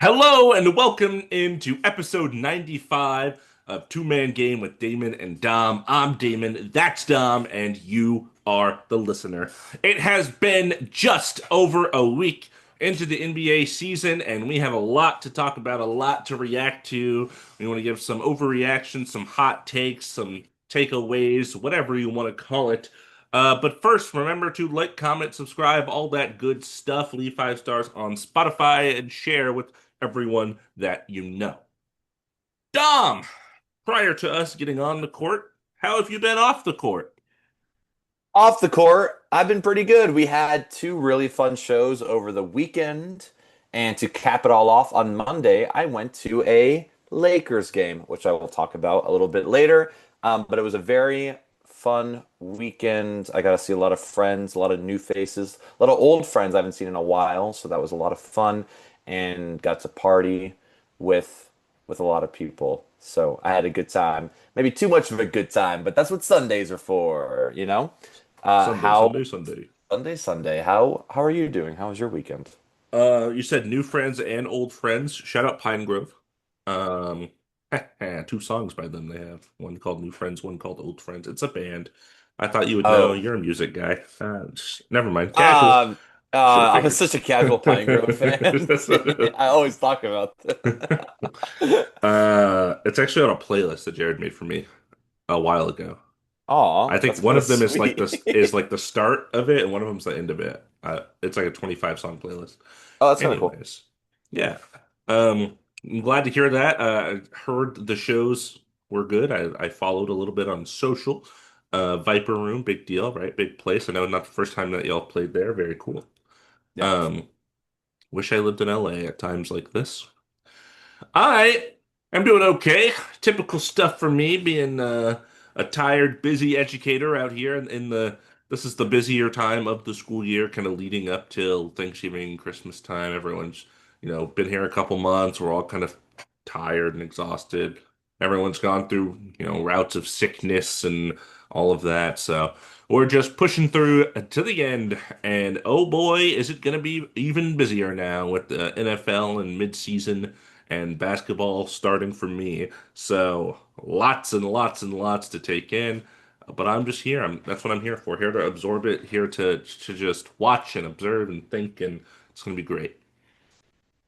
Hello and welcome into episode 95 of Two Man Game with Damon and Dom. I'm Damon, that's Dom, and you are the listener. It has been just over a week into the NBA season, and we have a lot to talk about, a lot to react to. We want to give some overreactions, some hot takes, some takeaways, whatever you want to call it. But first, remember to like, comment, subscribe, all that good stuff. Leave 5 stars on Spotify and share with everyone that you know. Dom, prior to us getting on the court, how have you been off the court? Off the court, I've been pretty good. We had two really fun shows over the weekend. And to cap it all off, on Monday, I went to a Lakers game, which I will talk about a little bit later. But it was a very fun weekend. I got to see a lot of friends, a lot of new faces, a lot of old friends I haven't seen in a while. So that was a lot of fun and got to party with with a lot of people. So I had a good time. Maybe too much of a good time, but that's what Sundays are for, you know? Sunday, How Sunday, Sunday. Sunday? How are you doing? How was your weekend? You said new friends and old friends. Shout out Pine Grove. Um, two songs by them they have. One called New Friends, one called Old Friends. It's a band. I thought you would know. Oh, You're a music guy. Never mind. Casual. Should have I was figured. such a casual Pine Grove fan. I always talk about It's actually on a playlist that Jared made for me a while ago. Aw, I think that's one kind of of them is like the sweet. start of it, and one of them's the end of it. It's like a 25 song playlist. Oh, that's kind of cool. Anyways, yeah. I'm glad to hear that. I heard the shows were good. I followed a little bit on social. Viper Room, big deal, right? Big place. I know not the first time that y'all played there. Very cool. Yep. Um, wish I lived in LA at times like this. I am doing okay. Typical stuff for me, being a tired, busy educator out here in the this is the busier time of the school year, kind of leading up till Thanksgiving, Christmas time. Everyone's, been here a couple months. We're all kind of tired and exhausted. Everyone's gone through, routes of sickness and all of that. So we're just pushing through to the end. And oh boy, is it going to be even busier now with the NFL and mid-season and basketball starting for me. So lots and lots and lots to take in. But I'm just here. That's what I'm here for. Here to absorb it, here to just watch and observe and think, and it's gonna be great.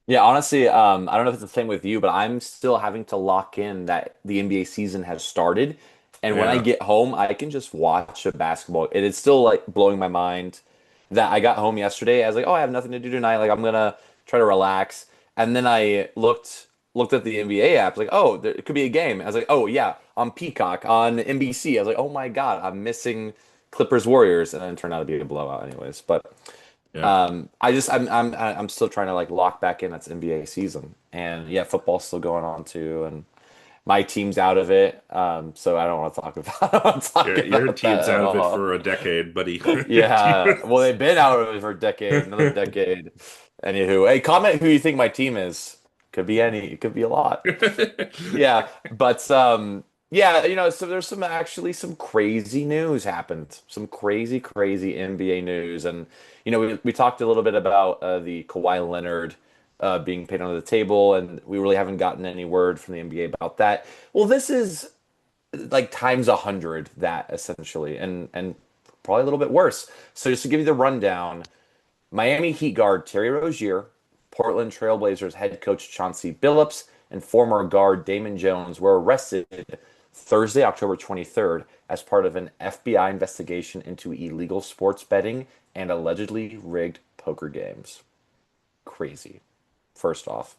Yeah, honestly, I don't know if it's the same with you, but I'm still having to lock in that the NBA season has started. And when I Yeah. get home, I can just watch a basketball. It is still like blowing my mind that I got home yesterday. I was like, oh, I have nothing to do tonight. Like I'm gonna try to relax. And then I looked at the NBA app. Like, oh, there, it could be a game. I was like, oh yeah, on Peacock on NBC. I was like, oh my God, I'm missing Clippers Warriors, and then it turned out to be a blowout anyways. But Yeah. I'm still trying to like lock back in. That's NBA season, and yeah, football's still going on too, and my team's out of it. So I don't want to talk about I don't want to talk Your about that team's at out of it all. for a decade, buddy. Yeah, well, they've been out of it for a decade, another decade. Anywho, hey, comment who you think my team is. Could be any. It could be a lot. Yeah, but yeah, so there's some crazy news happened. Some crazy NBA news. And we talked a little bit about the Kawhi Leonard being paid under the table, and we really haven't gotten any word from the NBA about that. Well, this is like times 100 that essentially, and probably a little bit worse. So just to give you the rundown, Miami Heat guard Terry Rozier, Portland Trailblazers head coach Chauncey Billups, and former guard Damon Jones were arrested Thursday, October 23rd, as part of an FBI investigation into illegal sports betting and allegedly rigged poker games. Crazy, first off.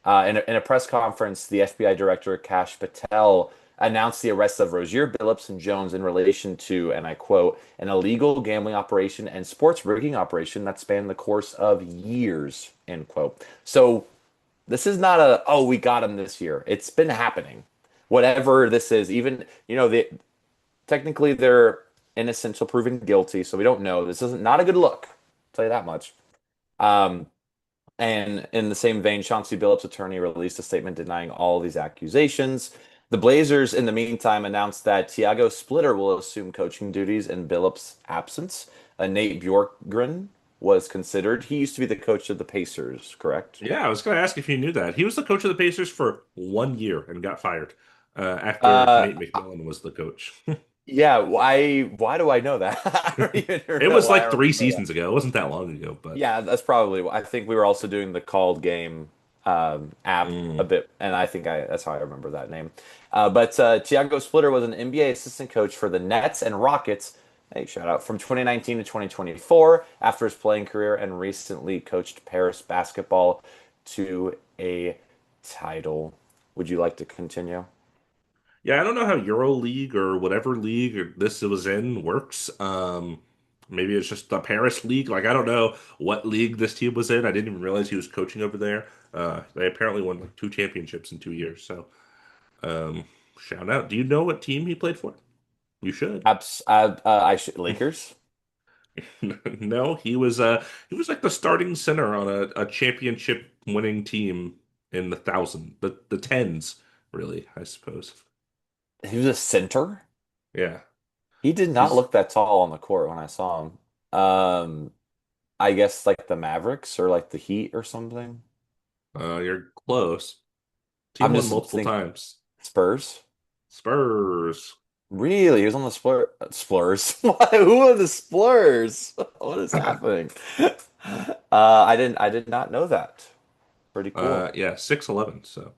In a press conference, the FBI director, Kash Patel, announced the arrests of Rozier, Billups, and Jones in relation to, and I quote, an illegal gambling operation and sports rigging operation that spanned the course of years, end quote. So this is not oh, we got him this year. It's been happening. Whatever this is, even, technically they're innocent until proven guilty, so we don't know. This isn't not a good look. I'll tell you that much. Um, and in the same vein, Chauncey Billups' attorney released a statement denying all these accusations. The Blazers, in the meantime, announced that Tiago Splitter will assume coaching duties in Billups' absence. Nate Bjorkgren was considered. He used to be the coach of the Pacers, correct? Yeah, I was going to ask if you knew that. He was the coach of the Pacers for 1 year and got fired after Uh, Nate McMillan was the coach. yeah. Why do I know that? I don't even It know was why I like three remember that. seasons ago. It wasn't that long ago, but Yeah, that's probably. I think we were also doing the called game app a mm. bit, and I think I that's how I remember that name. But Tiago Splitter was an NBA assistant coach for the Nets and Rockets. Hey, shout out from 2019 to 2024 after his playing career, and recently coached Paris basketball to a title. Would you like to continue? Yeah, I don't know how Euro League or whatever league this was in works. Maybe it's just the Paris League. Like I don't know what league this team was in. I didn't even realize he was coaching over there. They apparently won like 2 championships in 2 years. So, um, shout out. Do you know what team he played for? You should. I should Lakers. No, he was like the starting center on a championship winning team in the tens, really, I suppose. He was a center. Yeah. He did not He's look that tall on the court when I saw him. I guess like the Mavericks or like the Heat or something. you're close. Team I'm won just multiple think times. Spurs. Spurs. Really? He was on the Splurs. Who are the Splurs? What is happening? I did not know that. Pretty cool. Yeah, 6'11", so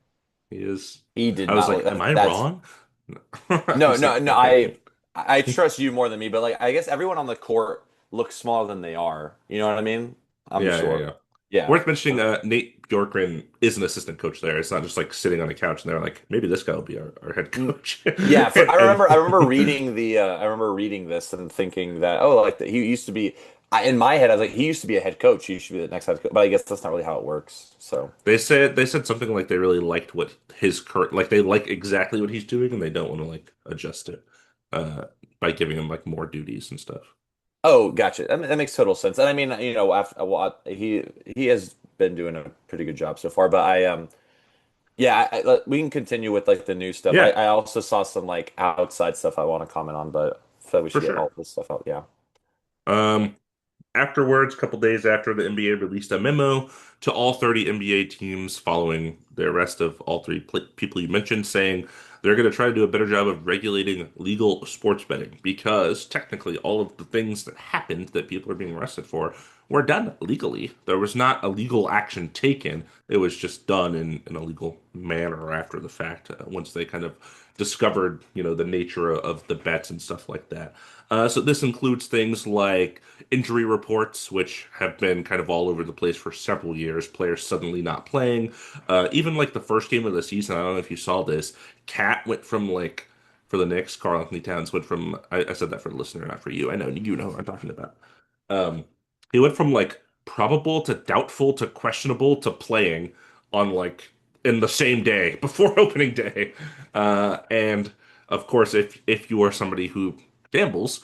he is. He did I was not like, look am I that's wrong? I no, was no, like, no. okay. I trust you more than me, but like I guess everyone on the court looks smaller than they are. You know what I mean? I'm Yeah, yeah, sure. yeah. Yeah. Worth mentioning, Nate Bjorkgren is an assistant coach there. It's not just like sitting on a couch and they're like, maybe this guy will be our head coach. Yeah, And I remember reading the I remember reading this and thinking that oh like he used to be in my head I was like he used to be a head coach, he should be the next head coach, but I guess that's not really how it works. So they said something like they really liked what his current like they like exactly what he's doing and they don't want to like adjust it uh by giving him like more duties and stuff. oh gotcha, that makes total sense. And I mean you know after well, he has been doing a pretty good job so far, but yeah we can continue with like the new stuff. Yeah, I also saw some like outside stuff I want to comment on, but I feel like we for should get all sure. this stuff out. Yeah. Um Afterwards, a couple days after the NBA released a memo to all 30 NBA teams following the arrest of all three people you mentioned, saying they're going to try to do a better job of regulating legal sports betting because technically all of the things that happened that people are being arrested for were done legally. There was not a legal action taken. It was just done in a legal manner after the fact, once they kind of discovered, the nature of the bets and stuff like that. So this includes things like injury reports, which have been kind of all over the place for several years. Players suddenly not playing. Even like the first game of the season, I don't know if you saw this. Cat went from like for the Knicks, Karl Anthony Towns went from. I said that for the listener, not for you. I know you know what I'm talking about. Um, he went from like probable to doubtful to questionable to playing on like in the same day before opening day. And of course, if you are somebody who gambles,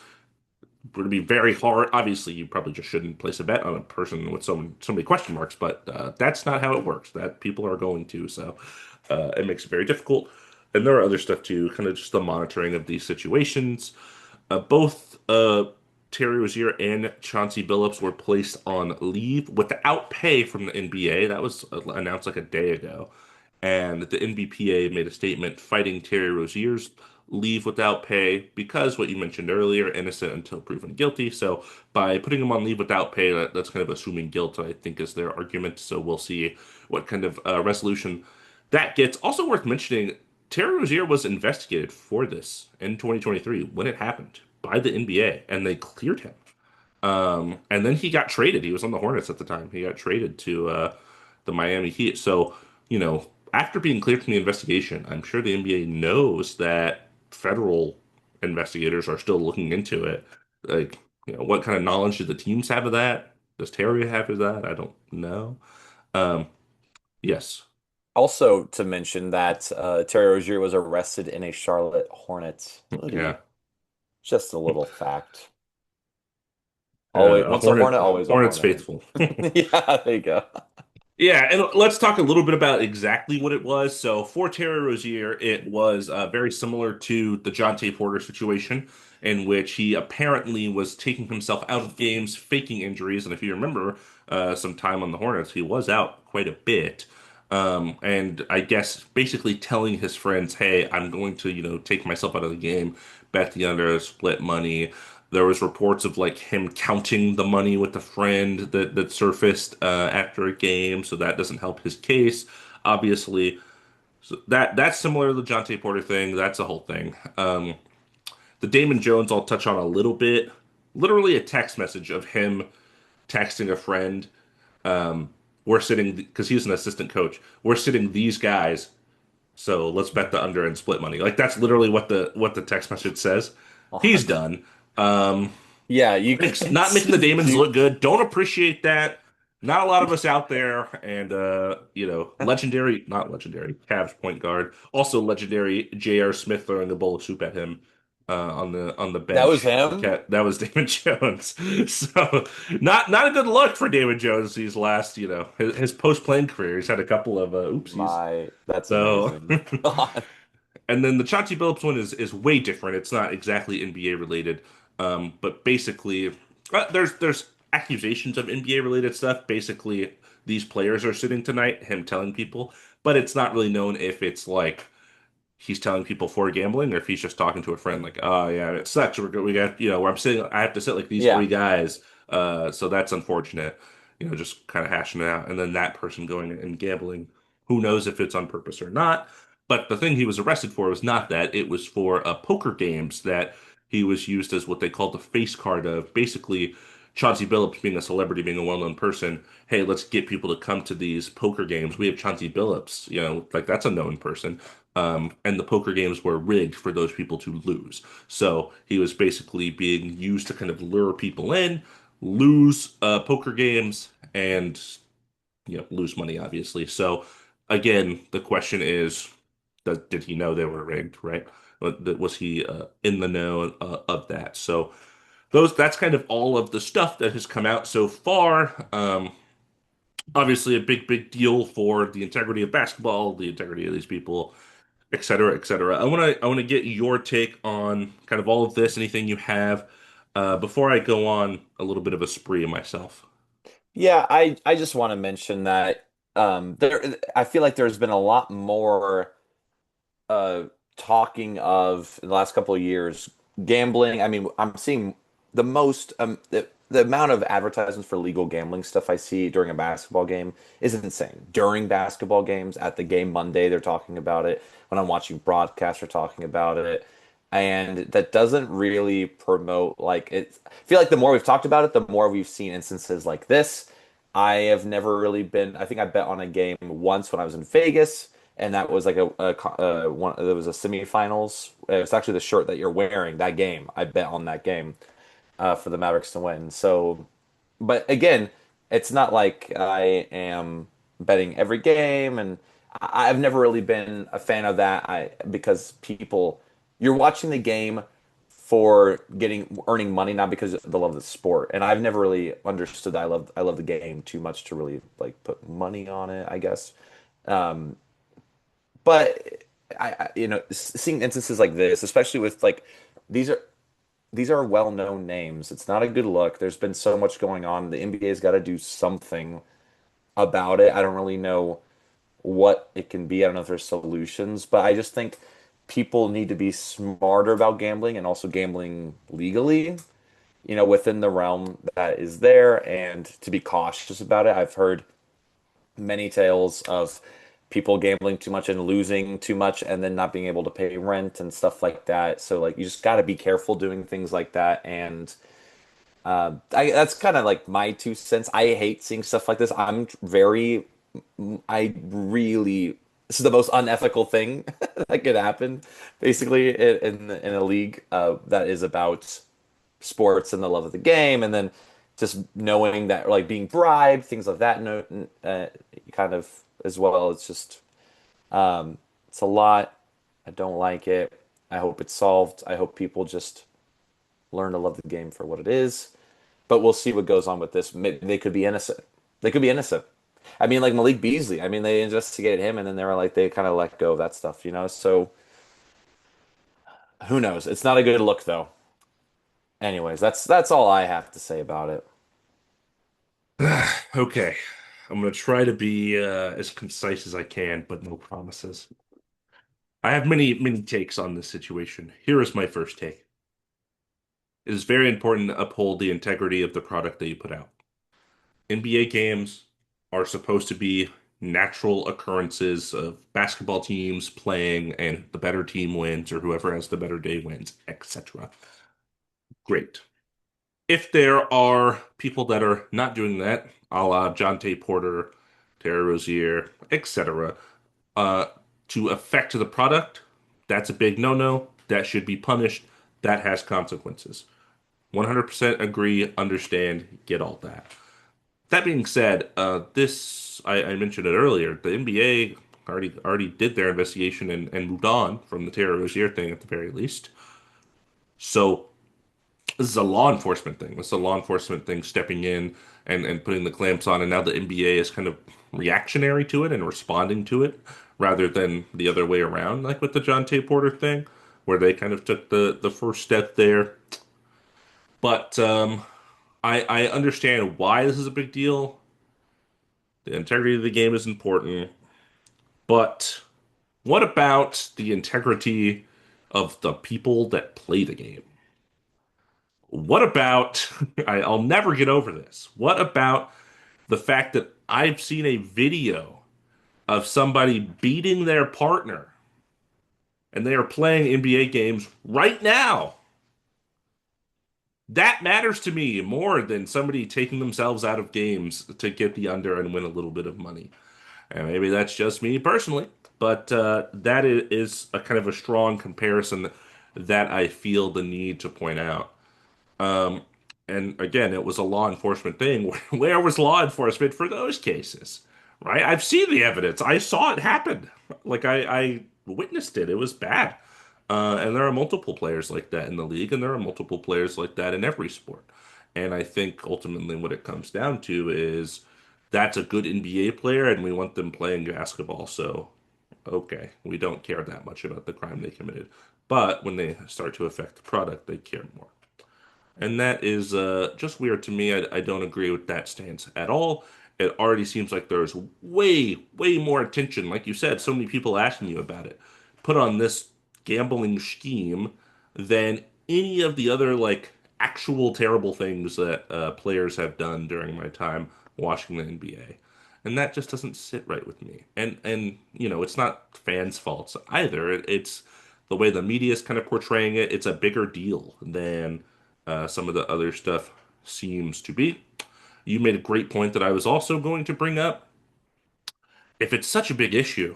would be very hard. Obviously, you probably just shouldn't place a bet on a person with so many question marks, but that's not how it works. That people are going to, so it makes it very difficult. And there are other stuff too, kind of just the monitoring of these situations. Both Terry Rozier and Chauncey Billups were placed on leave without pay from the NBA. That was announced like a day ago. And the NBPA made a statement fighting Terry Rozier's leave without pay because what you mentioned earlier, innocent until proven guilty. So by putting him on leave without pay, that's kind of assuming guilt, I think, is their argument. So we'll see what kind of resolution that gets. Also worth mentioning, Terry Rozier was investigated for this in 2023 when it happened by the NBA, and they cleared him. And then he got traded. He was on the Hornets at the time. He got traded to the Miami Heat. So, after being cleared from the investigation, I'm sure the NBA knows that federal investigators are still looking into it. Like, what kind of knowledge do the teams have of that? Does Terry have of that? I don't know. Um, yes. Also, to mention that Terry Rozier was arrested in a Charlotte Hornets Yeah. hoodie. Just a little fact. Always, A once a Hornet, Hornet, always a Hornets Hornet. faithful. Yeah, there you go. Yeah, and let's talk a little bit about exactly what it was. So for Terry Rozier, it was very similar to the Jonte Porter situation. in which he apparently was taking himself out of games, faking injuries. And if you remember some time on the Hornets, he was out quite a bit. And I guess basically telling his friends, "Hey, I'm going to, take myself out of the game, bet the under, split money." There was reports of like him counting the money with a friend that surfaced after a game, so that doesn't help his case, obviously. So that's similar to the Jonte Porter thing. That's a whole thing. The Damon Jones I'll touch on a little bit. Literally a text message of him texting a friend. We're sitting because he's an assistant coach. We're sitting these guys, so let's bet the under and split money. Like that's literally what the text message says. He's done. Um, Yeah, you Thanks. can't Not making the Damons do. look good. Don't appreciate that. Not a lot of us out there, and legendary, not legendary, Cavs point guard, also legendary J.R. Smith throwing a bowl of soup at him on the That was bench. him. That was Damon Jones. So not a good look for Damon Jones these last, his post playing career. He's had a couple of oopsies. That's So amazing. God. And then the Chauncey Billups one is way different. It's not exactly NBA related, but basically, there's accusations of NBA related stuff. Basically, these players are sitting tonight, him telling people, but it's not really known if it's like he's telling people for gambling or if he's just talking to a friend like, oh yeah, it sucks. We got, where I'm sitting, I have to sit like these Yeah. three guys. So that's unfortunate. Just kind of hashing it out. And then that person going and gambling, who knows if it's on purpose or not. But the thing he was arrested for was not that. It was for poker games that he was used as what they called the face card of basically Chauncey Billups being a celebrity, being a well-known person. Hey, let's get people to come to these poker games. We have Chauncey Billups, like that's a known person. And the poker games were rigged for those people to lose. So he was basically being used to kind of lure people in, lose poker games, and lose money, obviously. So again, the question is, did he know they were rigged, right? Was he in the know of that? So that's kind of all of the stuff that has come out so far. Obviously, a big deal for the integrity of basketball, the integrity of these people, et cetera, et cetera. I want to get your take on kind of all of this, anything you have, before I go on a little bit of a spree myself. Yeah, I just want to mention that I feel like there's been a lot more uh talking of in the last couple of years gambling. I mean, I'm seeing the most the amount of advertisements for legal gambling stuff I see during a basketball game is insane. During basketball games, at the game Monday, they're talking about it. When I'm watching broadcasts, they're talking about it. And that doesn't really promote like it. I feel like the more we've talked about it, the more we've seen instances like this. I have never really been. I think I bet on a game once when I was in Vegas, and that was like a one. There was a semifinals. It's actually the shirt that you're wearing that game. I bet on that game for the Mavericks to win. So, but again, it's not like I am betting every game, and I've never really been a fan of that. Because you're watching the game for earning money, not because of the love of the sport. And I've never really understood that. I love the game too much to really like put money on it, I guess. Um, but seeing instances like this, especially with like these are these are well-known names. It's not a good look. There's been so much going on. The NBA's got to do something about it. I don't really know what it can be. I don't know if there's solutions, but I just think people need to be smarter about gambling and also gambling legally, within the realm that is there and to be cautious about it. I've heard many tales of people gambling too much and losing too much and then not being able to pay rent and stuff like that. So like you just got to be careful doing things like that. And that's kind of like my 2 cents. I hate seeing stuff like this. I really, this is the most unethical thing that could happen, basically, in a league that is about sports and the love of the game, and then just knowing that like being bribed, things like that, no, kind of as well. It's just it's a lot. I don't like it. I hope it's solved. I hope people just learn to love the game for what it is. But we'll see what goes on with this. They could be innocent. They could be innocent. I mean, like Malik Beasley. I mean, they investigated him, and then they kind of let go of that stuff. So who knows? It's not a good look, though. Anyways, that's all I have to say about it. Okay. I'm going to try to be as concise as I can, but no promises. I have many takes on this situation. Here is my first take. It is very important to uphold the integrity of the product that you put out. NBA games are supposed to be natural occurrences of basketball teams playing and the better team wins or whoever has the better day wins, etc. Great. If there are people that are not doing that, a la Jonte Porter, Terry Rozier, etc., uh, to affect the product, that's a big no-no. That should be punished. That has consequences. 100% agree, understand, get all that. That being said, I mentioned it earlier. The NBA already did their investigation and moved on from the Terry Rozier thing at the very least. So this is a law enforcement thing. This is a law enforcement thing stepping in and putting the clamps on, and now the NBA is kind of reactionary to it and responding to it rather than the other way around, like with the John T. Porter thing, where they kind of took the first step there. But I understand why this is a big deal. The integrity of the game is important, but what about the integrity of the people that play the game? What about, I'll never get over this. What about the fact that I've seen a video of somebody beating their partner and they are playing NBA games right now? That matters to me more than somebody taking themselves out of games to get the under and win a little bit of money. And maybe that's just me personally, but that is a kind of a strong comparison that I feel the need to point out. Um, and again, it was a law enforcement thing. Where was law enforcement for those cases? Right? I've seen the evidence. I saw it happen. Like I witnessed it. It was bad. And there are multiple players like that in the league, and there are multiple players like that in every sport. And I think ultimately what it comes down to is that's a good NBA player, and we want them playing basketball. So, okay, we don't care that much about the crime they committed. But when they start to affect the product, they care more. And that is just weird to me. I don't agree with that stance at all. It already seems like there's way more attention, like you said, so many people asking you about it, put on this gambling scheme than any of the other like actual terrible things that players have done during my time watching the NBA. And that just doesn't sit right with me. And you know, it's not fans' faults either. It's the way the media is kind of portraying it. It's a bigger deal than some of the other stuff seems to be. You made a great point that I was also going to bring up. If it's such a big issue,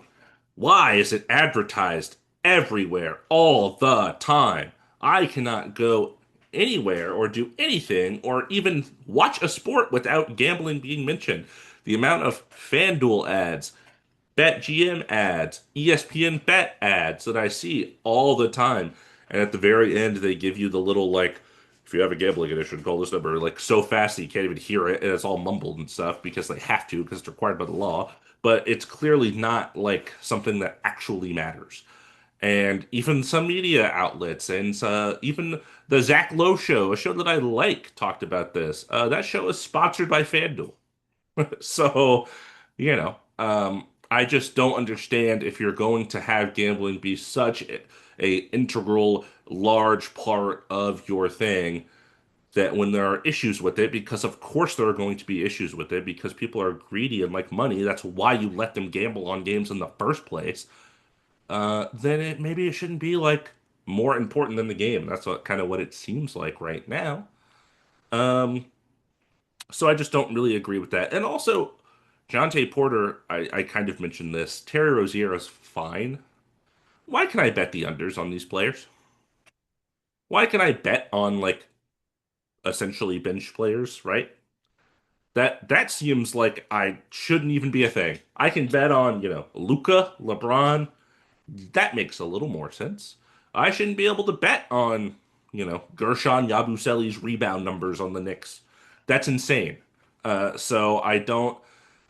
why is it advertised everywhere all the time? I cannot go anywhere or do anything or even watch a sport without gambling being mentioned. The amount of FanDuel ads, BetGM ads, ESPN Bet ads that I see all the time. And at the very end, they give you the little like, if you have a gambling addiction, call this number like so fast that you can't even hear it, and it's all mumbled and stuff because they have to because it's required by the law. But it's clearly not like something that actually matters. And even some media outlets and even the Zach Lowe show, a show that I like, talked about this. That show is sponsored by FanDuel. So, I just don't understand if you're going to have gambling be such a integral, large part of your thing that when there are issues with it, because of course there are going to be issues with it because people are greedy and like money, that's why you let them gamble on games in the first place. Then maybe it shouldn't be like more important than the game. That's what kind of what it seems like right now. Um, So I just don't really agree with that. And also, Jonte Porter, I kind of mentioned this. Terry Rozier is fine. Why can I bet the unders on these players? Why can I bet on like essentially bench players, right? That seems like I shouldn't even be a thing. I can bet on, Luca, LeBron. That makes a little more sense. I shouldn't be able to bet on, Gershon Yabusele's rebound numbers on the Knicks. That's insane. So I don't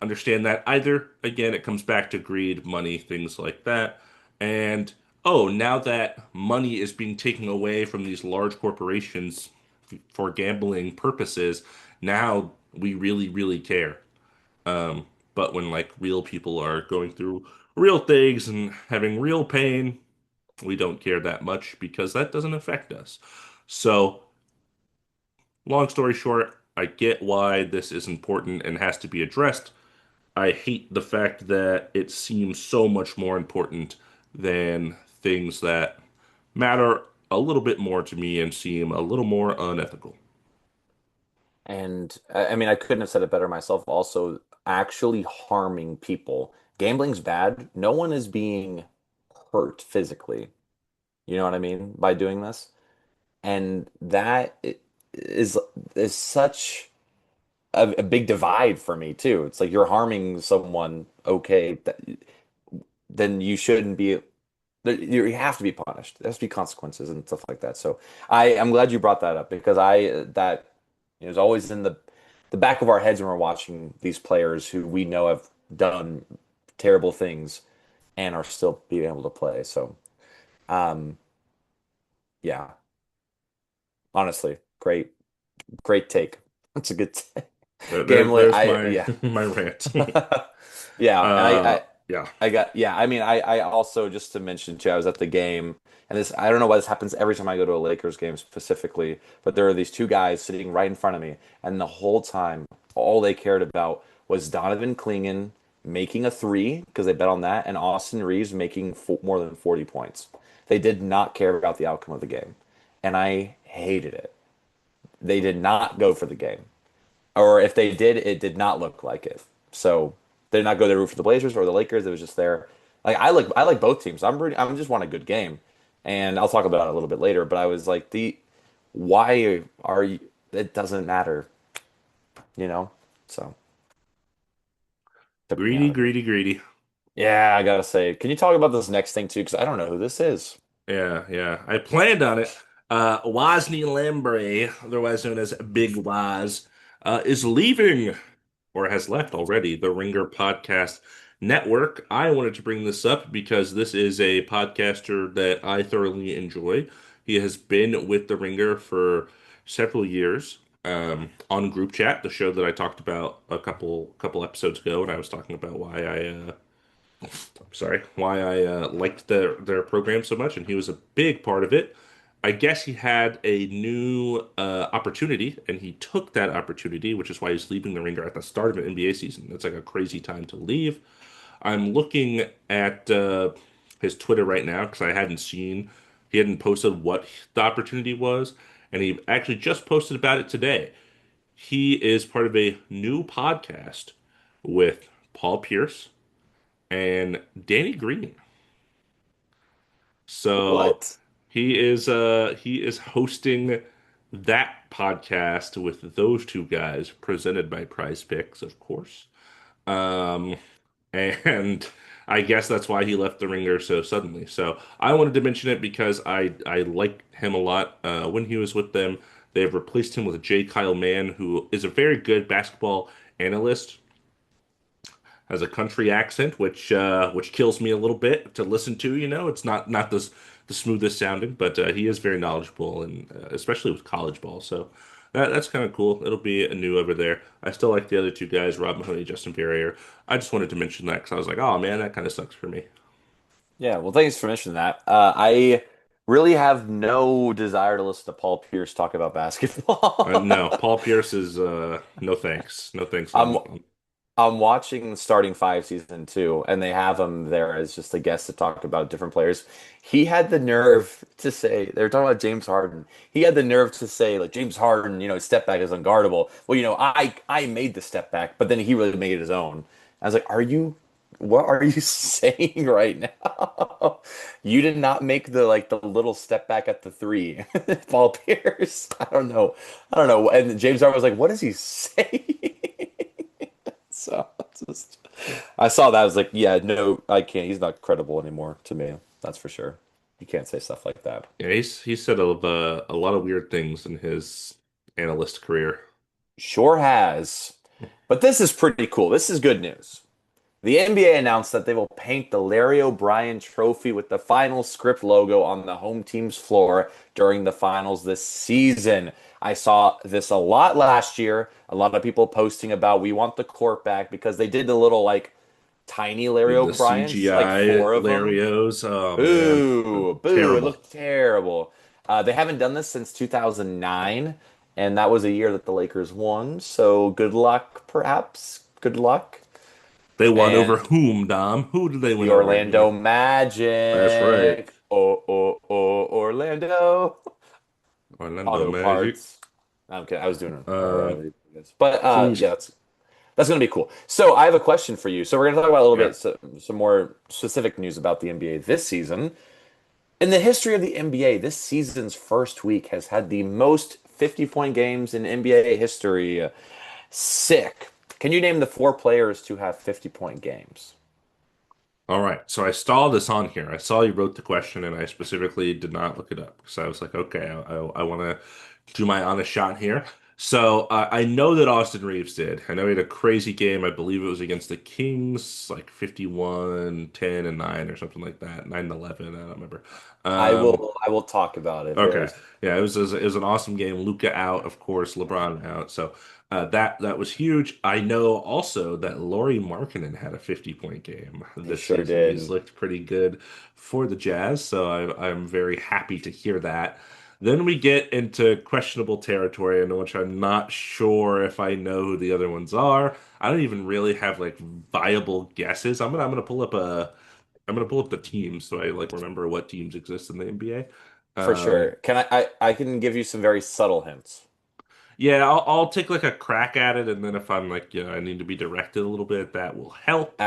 understand that either. Again, it comes back to greed, money, things like that. And oh, now that money is being taken away from these large corporations, for gambling purposes, now we really, really care. But when like real people are going through real things and having real pain, we don't care that much because that doesn't affect us. So, long story short, I get why this is important and has to be addressed. I hate the fact that it seems so much more important than things that matter a little bit more to me and seem a little more unethical. And I mean, I couldn't have said it better myself. Also, actually harming people. Gambling's bad. No one is being hurt physically. You know what I mean? By doing this. And is is such a big divide for me too. It's like you're harming someone, okay, then you shouldn't be you have to be punished. There has to be consequences and stuff like that. So I'm glad you brought that up because that is always in the back of our heads when we're watching these players who we know have done terrible things and are still being able to play. So um yeah, honestly, great take. That's a good take. Gambling, There's I my yeah. my rant. Yeah, and Uh, yeah. I got yeah, I mean I also just to mention too, I was at the game and this I don't know why this happens every time I go to a Lakers game specifically, but there are these two guys sitting right in front of me and the whole time all they cared about was Donovan Clingan making a three because they bet on that and Austin Reeves making more than 40 points. They did not care about the outcome of the game. And I hated it. They did not go for the game. Or if they did, it did not look like it. So they did not go there to root for the Blazers or the Lakers. It was just there. Like I like both teams. I'm just want a good game, and I'll talk about it a little bit later. But I was like the why are you? It doesn't matter, you know. So took me Greedy, out of it. greedy, greedy. Yeah, I gotta say, can you talk about this next thing too? Because I don't know who this is. Yeah, yeah. I planned on it. Wosny Lambre, otherwise known as Big Waz, is leaving or has left already the Ringer Podcast Network. I wanted to bring this up because this is a podcaster that I thoroughly enjoy. He has been with the Ringer for several years. On Group Chat, the show that I talked about a couple episodes ago, and I was talking about why I liked their program so much, and he was a big part of it. I guess he had a new opportunity, and he took that opportunity, which is why he's leaving the Ringer at the start of an NBA season. That's like a crazy time to leave. I'm looking at his Twitter right now because he hadn't posted what the opportunity was, and he actually just posted about it today. He is part of a new podcast with Paul Pierce and Danny Green. So What? he is hosting that podcast with those two guys, presented by Prize Picks, of course. Um, and I guess that's why he left the Ringer so suddenly. So I wanted to mention it because I like him a lot. When he was with them, they have replaced him with J. Kyle Mann, who is a very good basketball analyst, has a country accent, which kills me a little bit to listen to. You know, it's not the smoothest sounding, but he is very knowledgeable, and especially with college ball. So that's kind of cool. It'll be a new over there. I still like the other two guys, Rob Mahoney, Justin Verrier. I just wanted to mention that because I was like, oh man, that kind of sucks for me. Yeah, well, thanks for mentioning that. I really have no desire to listen to Paul Pierce talk about No, basketball. Paul Pierce is no thanks, no thanks I'm on. I'm watching Starting Five season two, and they have him there as just a guest to talk about different players. He had the nerve to say they're talking about James Harden. He had the nerve to say like James Harden, his step back is unguardable. Well, I made the step back, but then he really made it his own. I was like, what are you saying right now? You did not make the little step back at the three, Paul Pierce. I don't know. And James Harden was like, what is he saying? So just I saw that. I was like, yeah, no, I can't. He's not credible anymore to me. That's for sure. He can't say stuff like that. Yeah, he said a lot of weird things in his analyst career. Sure has. But this is pretty cool. This is good news. The NBA announced that they will paint the Larry O'Brien Trophy with the final script logo on the home team's floor during the finals this season. I saw this a lot last year. A lot of people posting about we want the court back because they did the little like tiny Larry The O'Briens, like CGI four of them. Larios. Oh man, Boo, boo, it terrible. looked terrible. They haven't done this since 2009, and that was a year that the Lakers won. So good luck, perhaps. Good luck. They won over And whom, Dom? Who did they the win over Orlando here? That's right. Magic. Oh, oh, oh, Orlando. Orlando Auto Magic. parts. I'm kidding. I was doing a Um, Riley. But who's yeah, that's gonna be cool. So I have a question for you. So we're gonna talk about a little yeah. bit some more specific news about the NBA this season. In the history of the NBA, this season's first week has had the most 50-point games in NBA history. Sick. Can you name the four players to have 50-point games? All right. So I saw this on here. I saw you wrote the question, and I specifically did not look it up because I was like, okay, I want to do my honest shot here. So I know that Austin Reeves did. I know he had a crazy game. I believe it was against the Kings, like 51, 10, and 9 or something like that. 9 to 11. I don't remember. I will talk about it very Okay. soon. Yeah, it was an awesome game. Luca out, of course, LeBron out. So that was huge. I know also that Lauri Markkanen had a 50-point game He this sure season. He's did. looked pretty good for the Jazz, so I'm very happy to hear that. Then we get into questionable territory in which I'm not sure if I know who the other ones are. I don't even really have like viable guesses. I'm gonna pull up the teams so I like remember what teams exist in the NBA. For Um, sure. I can give you some very subtle hints. yeah, I'll take like a crack at it, and then if I'm like, I need to be directed a little bit, that will help.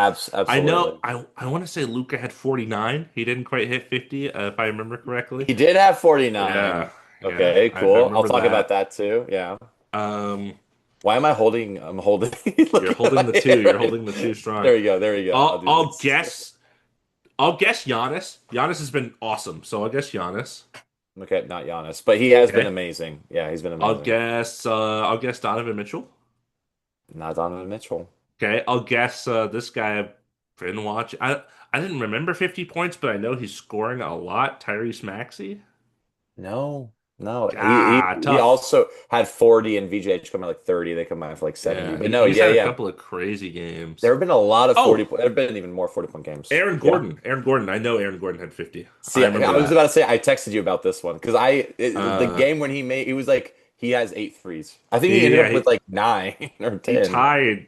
I know Absolutely. I want to say Luca had 49. He didn't quite hit 50, if I remember correctly. He did have 49. Yeah, yeah, Okay, I cool. I'll remember talk about that. that too. Yeah. Um, Why am I holding? I'm holding. you're Looking at holding my the two. hand You're right holding the two strong. There we go. There we go. I'll I'll do I'll this. guess I'll guess Giannis. Giannis has been awesome, so I'll guess Giannis. Okay, not Giannis, but he has been Okay. amazing. Yeah, he's been I'll amazing. guess I'll guess Donovan Mitchell. Not Donovan Mitchell. Okay, I'll guess this guy I've been watching. I didn't remember 50 points, but I know he's scoring a lot. Tyrese Maxey. No, no. He Tough. also had 40 and VJH come out like 30. They come out for like 70. Yeah, But no, he's yeah, had a yeah. couple of crazy There games. have been a lot of 40 Oh, point. There have been even more 40-point games. Aaron Yeah. Gordon. Aaron Gordon. I know Aaron Gordon had 50. See, I I remember was about that. to say I texted you about this one because the Uh, game when he was like he has eight threes. I think he ended yeah, up with like nine or he 10. tied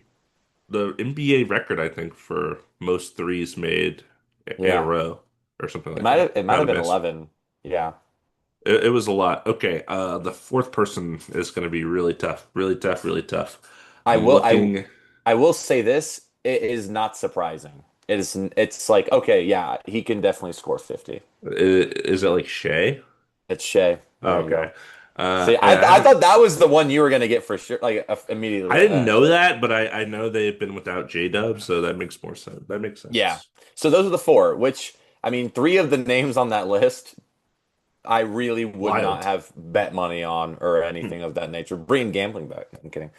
the NBA record, I think, for most threes made in a Yeah. row or something It like might that. have it might Without a have been miss. 11. Yeah. It was a lot. Okay, the fourth person is going to be really tough, really tough, really tough. I I'm will looking. I will say this, it is not surprising. It's like okay, yeah, he can definitely score 50. Is it like Shea? It's Shea. There you Okay. go. See, I I haven't. thought that was the one you were gonna get for sure, like I immediately. didn't know that, but I know they've been without J-Dub, so that makes more sense. That makes Yeah. sense. So those are the four, which I mean, three of the names on that list I really would not Wild. have bet money on or anything of that nature. Bring gambling back. I'm kidding.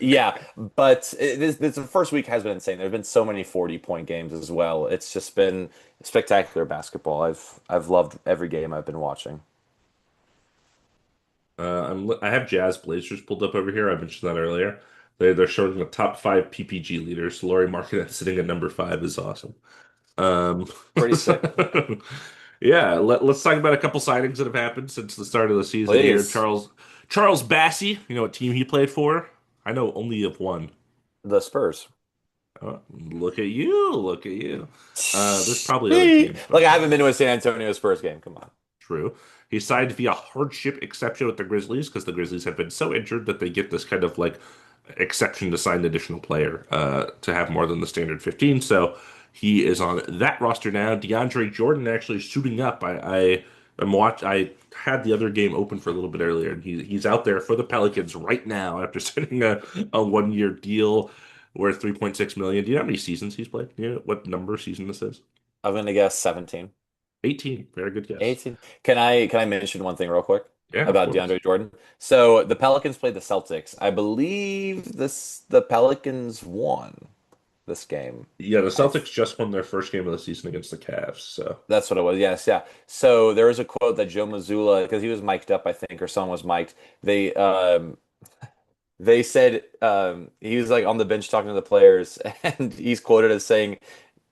Yeah, but the first week has been insane. There have been so many 40-point games as well. It's just been spectacular basketball. I've loved every game I've been watching. I have Jazz Blazers pulled up over here. I mentioned that earlier. They're showing the top five PPG leaders. Laurie Markkanen sitting at number five is awesome. Um, Pretty sick. so, yeah, let's talk about a couple signings that have happened since the start of the season here. Please, Charles Bassey, you know what team he played for? I know only of one. the Spurs. Look at you, look at you. There's probably other Like teams, but I haven't been to a San Antonio Spurs game. Come on. true. He signed via hardship exception with the Grizzlies because the Grizzlies have been so injured that they get this kind of like exception to sign an additional player to have more than the standard 15. So he is on that roster now. DeAndre Jordan actually shooting up. I had the other game open for a little bit earlier, and he's out there for the Pelicans right now after signing a 1 year deal worth 3.6 million. Do you know how many seasons he's played? Do you know what number season this is? I'm gonna guess 17. 18. Very good guess. 18. Can I mention one thing real quick Yeah, of about course. DeAndre Jordan? So the Pelicans played the Celtics. I believe the Pelicans won. this game. Yeah, the I Celtics just won their first game of the season against the Cavs. So That's what it was. Yes, yeah. So there was a quote that Joe Mazzulla, because he was mic'd up, I think, or someone was mic'd. They said he was like on the bench talking to the players, and he's quoted as saying,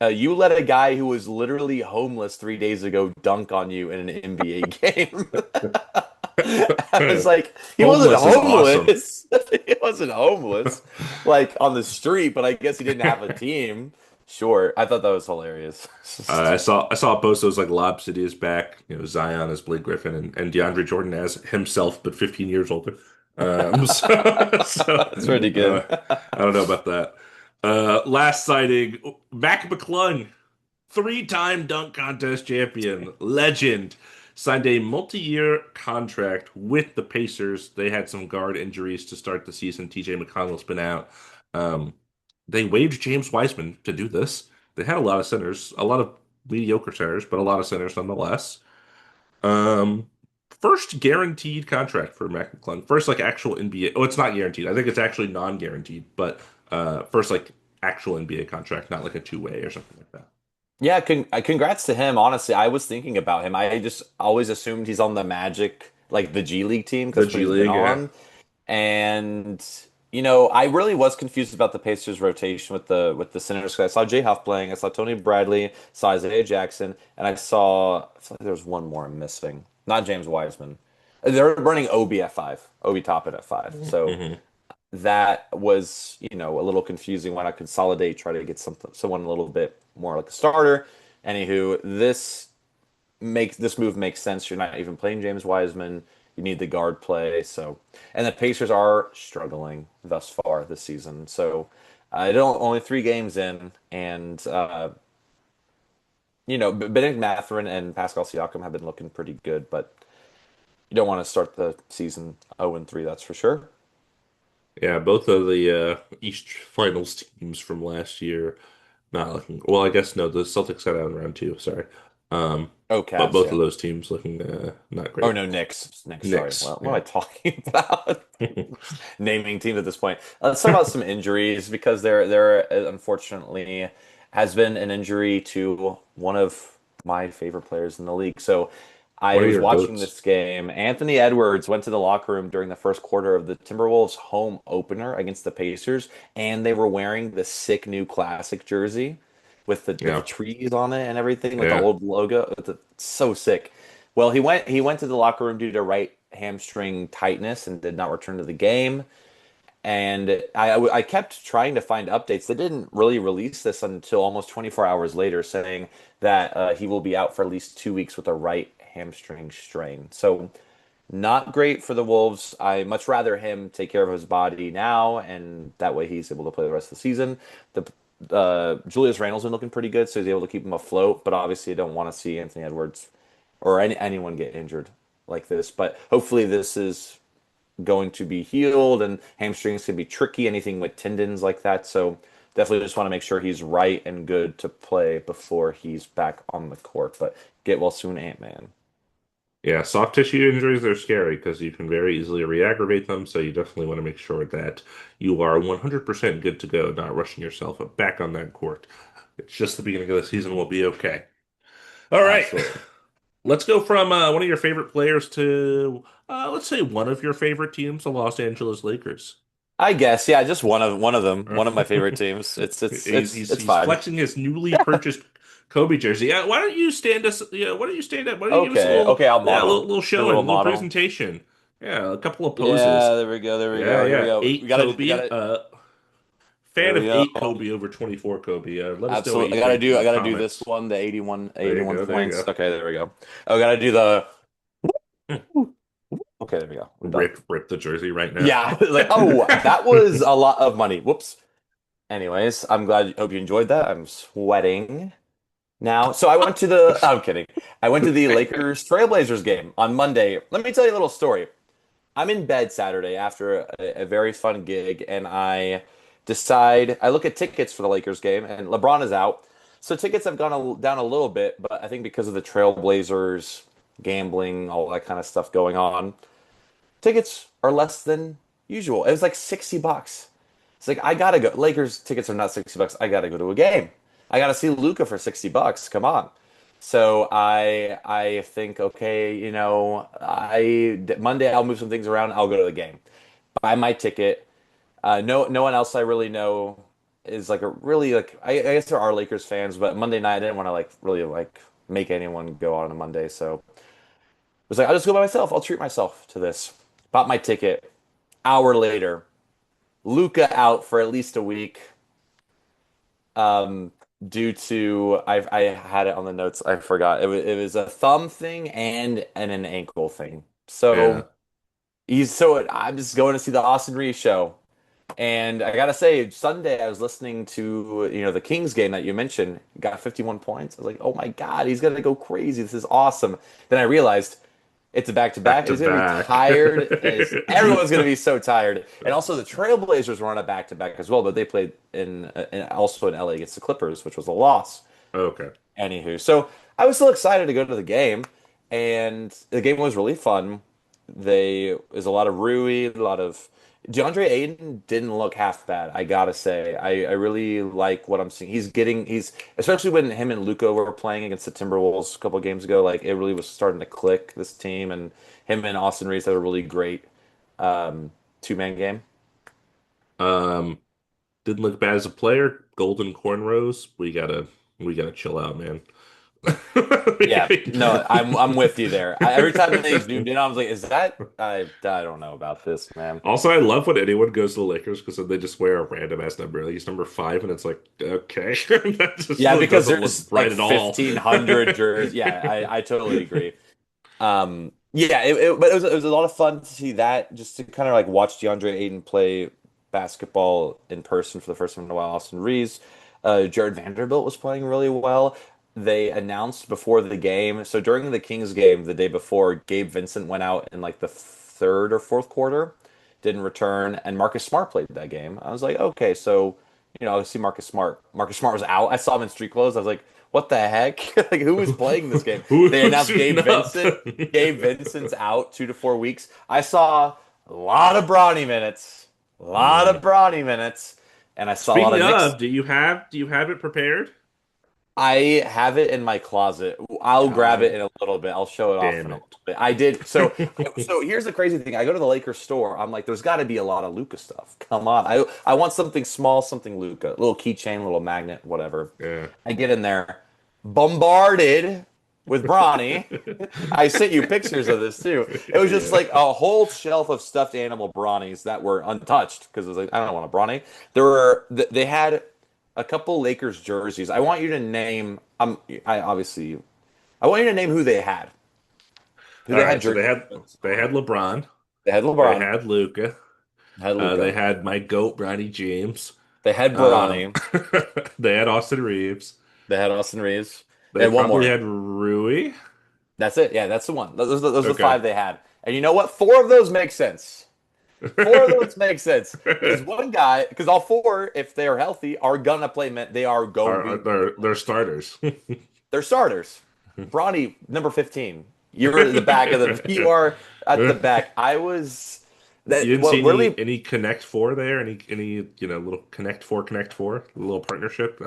"You let a guy who was literally homeless 3 days ago dunk on you in an NBA game." I was like, he wasn't homeless is awesome. homeless. He wasn't homeless, like on the street, but I guess he didn't have a team. Sure, I thought that was hilarious. I saw a post that was like Lob City is back. Zion as Blake Griffin and DeAndre Jordan as himself, but 15 years older. So That's pretty good. I don't know about that. Last sighting, Mac McClung, three-time dunk contest champion, legend, signed a multi-year contract with the Pacers. They had some guard injuries to start the season. TJ McConnell's been out. Um, they waived James Wiseman to do this. They had a lot of centers, a lot of mediocre centers, but a lot of centers nonetheless. Um, First guaranteed contract for Mac McClung. First like actual NBA. Oh, it's not guaranteed. I think it's actually non-guaranteed, but first like actual NBA contract, not like a two-way or something like that. Yeah, congrats to him. Honestly, I was thinking about him. I just always assumed he's on the Magic, like the G League team, because The that's what G he's been League, yeah. on. And I really was confused about the Pacers rotation with the Senators. 'Cause I saw Jay Huff playing, I saw Tony Bradley, saw Isaiah Jackson, and I feel like there was one more I'm missing. Not James Wiseman. They're running Obi at five, Obi Toppin at five. So Hmm. that was, a little confusing. Why not consolidate, try to get someone a little bit more like a starter. Anywho, this move makes sense. You're not even playing James Wiseman. You need the guard play. So, and the Pacers are struggling thus far this season. So, I don't only 3 games in, and Bennedict Mathurin and Pascal Siakam have been looking pretty good, but you don't want to start the season 0-3, that's for sure. Yeah, both of the East Finals teams from last year not looking well. I guess no, the Celtics got out in round two. Sorry, um, Oh, but Cavs, both yeah. of those teams looking not Oh great. no, Knicks. Knicks, sorry. Knicks, What am yeah. I talking about? Naming teams at this point. Let's talk about some injuries because there unfortunately has been an injury to one of my favorite players in the league. So One I of was your watching goats. this game. Anthony Edwards went to the locker room during the first quarter of the Timberwolves home opener against the Pacers, and they were wearing the sick new classic jersey with the Yeah, trees on it and everything with the yeah. old logo. It's so sick. Well, he went to the locker room due to right hamstring tightness and did not return to the game. And I kept trying to find updates. They didn't really release this until almost 24 hours later, saying that he will be out for at least 2 weeks with a right hamstring strain. So not great for the Wolves. I much rather him take care of his body now, and that way he's able to play the rest of the season. The Julius Randle's been looking pretty good, so he's able to keep him afloat. But obviously, you don't want to see Anthony Edwards or anyone get injured like this. But hopefully, this is going to be healed, and hamstrings can be tricky, anything with tendons like that. So definitely just want to make sure he's right and good to play before he's back on the court. But get well soon, Ant-Man. Yeah, soft tissue injuries are scary because you can very easily re-aggravate them. So you definitely want to make sure that you are 100% good to go, not rushing yourself back on that court. It's just the beginning of the season. We'll be okay. All right. Absolutely. Let's go from one of your favorite players to, let's say, one of your favorite teams, the Los Angeles Lakers. I guess, yeah, just one of them, one of my favorite teams. It's it's He's, it's he's it's he's fine. flexing his newly purchased Kobe jersey. Why don't you stand us? Yeah, why don't you stand up? Why don't you give us a Okay, little, okay, I'll yeah, a little, model. little Do a showing, a little little model. presentation. Yeah, a couple of poses. Yeah, there we go, there we Yeah, go. Here we yeah. go. We Eight gotta, we Kobe. gotta. Fan There we of go. eight Kobe over 24 Kobe. Let us know what Absolutely. you I gotta think in do. I the gotta do this comments. one. The 81, There you 81 go. There you points. go. Okay, there we go. Oh, gotta do the. Hmm. Okay, there we go. We're done. Rip the jersey right now. Yeah, like oh, that was a lot of money. Whoops. Anyways, I'm glad. Hope you enjoyed that. I'm sweating now. So I went to the. I'm kidding. I went to the Lakers Trailblazers game on Monday. Let me tell you a little story. I'm in bed Saturday after a very fun gig, and I look at tickets for the Lakers game, and LeBron is out. So tickets have gone down a little bit, but I think because of the Trailblazers gambling, all that kind of stuff going on, tickets are less than usual. It was like $60. It's like I gotta go. Lakers tickets are not $60. I gotta go to a game. I gotta see Luca for $60. Come on. So I think okay, Monday I'll move some things around. I'll go to the game. Buy my ticket. No one else I really know is like a really like I guess there are Lakers fans, but Monday night I didn't want to like really like make anyone go out on a Monday, so I was like I'll just go by myself. I'll treat myself to this. Bought my ticket. Hour later, Luca out for at least a week. Um, due to I had it on the notes. I forgot. It was a thumb thing and an ankle thing. Yeah. I'm just going to see the Austin Reeves show. And I gotta say, Sunday I was listening to the Kings game that you mentioned. Got 51 points. I was like, oh my God, he's gonna go crazy. This is awesome. Then I realized it's a back to Back back. to He's gonna be back. tired. Everyone's gonna be so tired. And also the Trailblazers were on a back to back as well, but they played also in LA against the Clippers, which was a loss. Okay. Anywho, so I was still excited to go to the game, and the game was really fun. There's a lot of Rui, a lot of DeAndre Ayton didn't look half bad, I gotta say. I really like what I'm seeing. He's especially when him and Luka were playing against the Timberwolves a couple of games ago, like it really was starting to click this team, and him and Austin Reeves had a really great two-man game. Um, didn't look bad as a player. Golden cornrows. We gotta chill out, man. Yeah, no, I'm with you there. Every time they zoomed in, I was like, "Is that?" I don't know about this, man. Also, I love when anyone goes to the Lakers because then they just wear a random ass number. Like he's number 5, and it's like, okay, that just Yeah, because doesn't look there's right like at all. 1,500 jerseys. Yeah, I totally agree. Yeah, but it was a lot of fun to see that, just to kind of like watch DeAndre Ayton play basketball in person for the first time in a while. Austin Reeves, Jared Vanderbilt was playing really well. They announced before the game, so during the Kings game the day before, Gabe Vincent went out in like the third or fourth quarter, didn't return, and Marcus Smart played that game. I was like, okay, so I see Marcus Smart. Marcus Smart was out. I saw him in street clothes. I was like, what the heck? Like, who was playing this game? They Who's announced suiting Gabe up? Vincent. Gabe Vincent's out 2 to 4 weeks. I saw a lot of Bronny minutes, a lot of Mm. Bronny minutes, and I saw a lot Speaking of Knicks. of, do you have it prepared? I have it in my closet. I'll grab it God in a little bit. I'll show it off damn in a it. little bit. I did. So here's the crazy thing. I go to the Lakers store. I'm like, there's got to be a lot of Luca stuff. Come on. I want something small, something Luca. Little keychain, little magnet, whatever. Yeah. I get in there, bombarded with Bronny. I sent you pictures of this too. It was just Yeah. like a whole shelf of stuffed animal Bronnies that were untouched because it was like, I don't want a Bronny. They had a couple Lakers jerseys. I want you to name. I want you to name who All they had right. So they jerseys. had they had LeBron. They had They LeBron. had Luca. They had They Luca. had my goat, Bronny James. They had Um, Bronny. they had Austin Reeves. They had Austin Reeves. They They had one probably more. had Rui. That's it. Yeah, that's the one. Those are the Okay. five they had. And you know what? Four of those make sense. Four of those make sense because one guy, because all four, if they're healthy, are gonna play. They are Are going to they're play. starters. They're starters. Bronny, number 15. You're at the back of the. You are at the back. I was. You That didn't see what any really any Connect Four there? Any little Connect Four, a little partnership?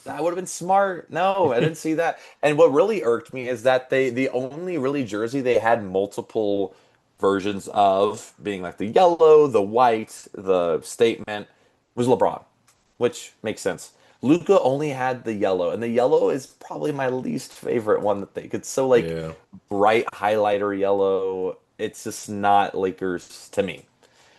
that would have been smart. No, I didn't see that. And what really irked me is that the only really jersey they had multiple versions of, being like the yellow, the white, the statement, was LeBron, which makes sense. Luca only had the yellow, and the yellow is probably my least favorite one that they could. So like Yeah, bright highlighter yellow, it's just not Lakers to me.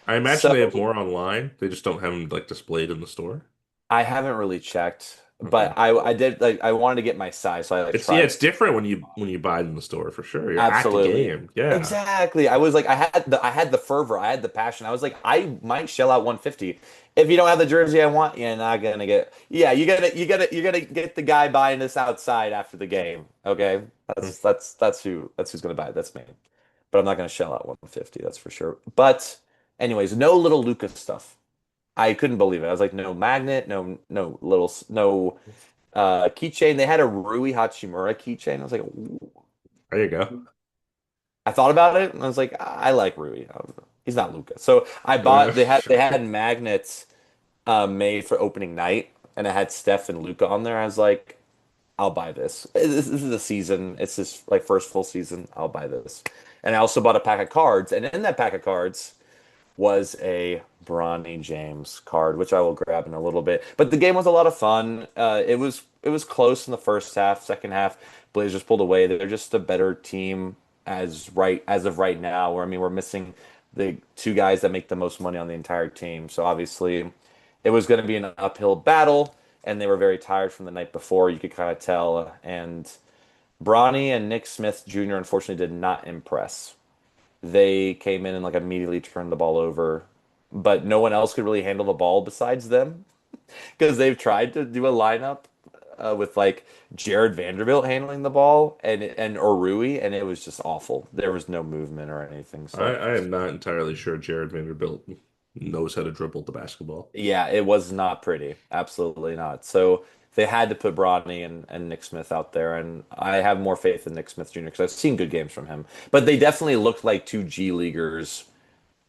I imagine they have So more online. They just don't have them like displayed in the store. I haven't really checked, Okay. but I did like I wanted to get my size, so I like Yeah, tried. it's different when you buy it in the store for sure. You're at the Absolutely. game. Yeah. Exactly. I was like, I had the fervor, I had the passion. I was like, I might shell out 150. If you don't have the jersey I want, you're not gonna get. Yeah, you gotta get the guy buying this outside after the game. Okay, that's who's gonna buy it. That's me. But I'm not gonna shell out 150. That's for sure. But anyways, no little Lucas stuff. I couldn't believe it. I was like, no magnet, no keychain. They had a Rui Hachimura keychain. I was like, ooh. There you go. I thought about it and I was like, I like Rui. He's not Luca. So I bought. They had magnets made for opening night, and it had Steph and Luca on there. I was like, I'll buy this. This is a season. It's his like first full season. I'll buy this. And I also bought a pack of cards, and in that pack of cards was a Bronny James card, which I will grab in a little bit. But the game was a lot of fun. It was close in the first half. Second half, Blazers pulled away. They're just a better team as of right now. Where I mean, we're missing the two guys that make the most money on the entire team. So obviously, it was going to be an uphill battle, and they were very tired from the night before. You could kind of tell. And Bronny and Nick Smith Jr. unfortunately did not impress. They came in and like immediately turned the ball over, but no one else could really handle the ball besides them because they've tried to do a lineup with like Jared Vanderbilt handling the ball and Rui, and it was just awful. There was no movement or anything. So I am not entirely sure Jared Vanderbilt knows how to dribble the basketball. yeah, it was not pretty. Absolutely not. So they had to put Brodney and Nick Smith out there, and I have more faith in Nick Smith Jr. because I've seen good games from him. But they definitely looked like two G leaguers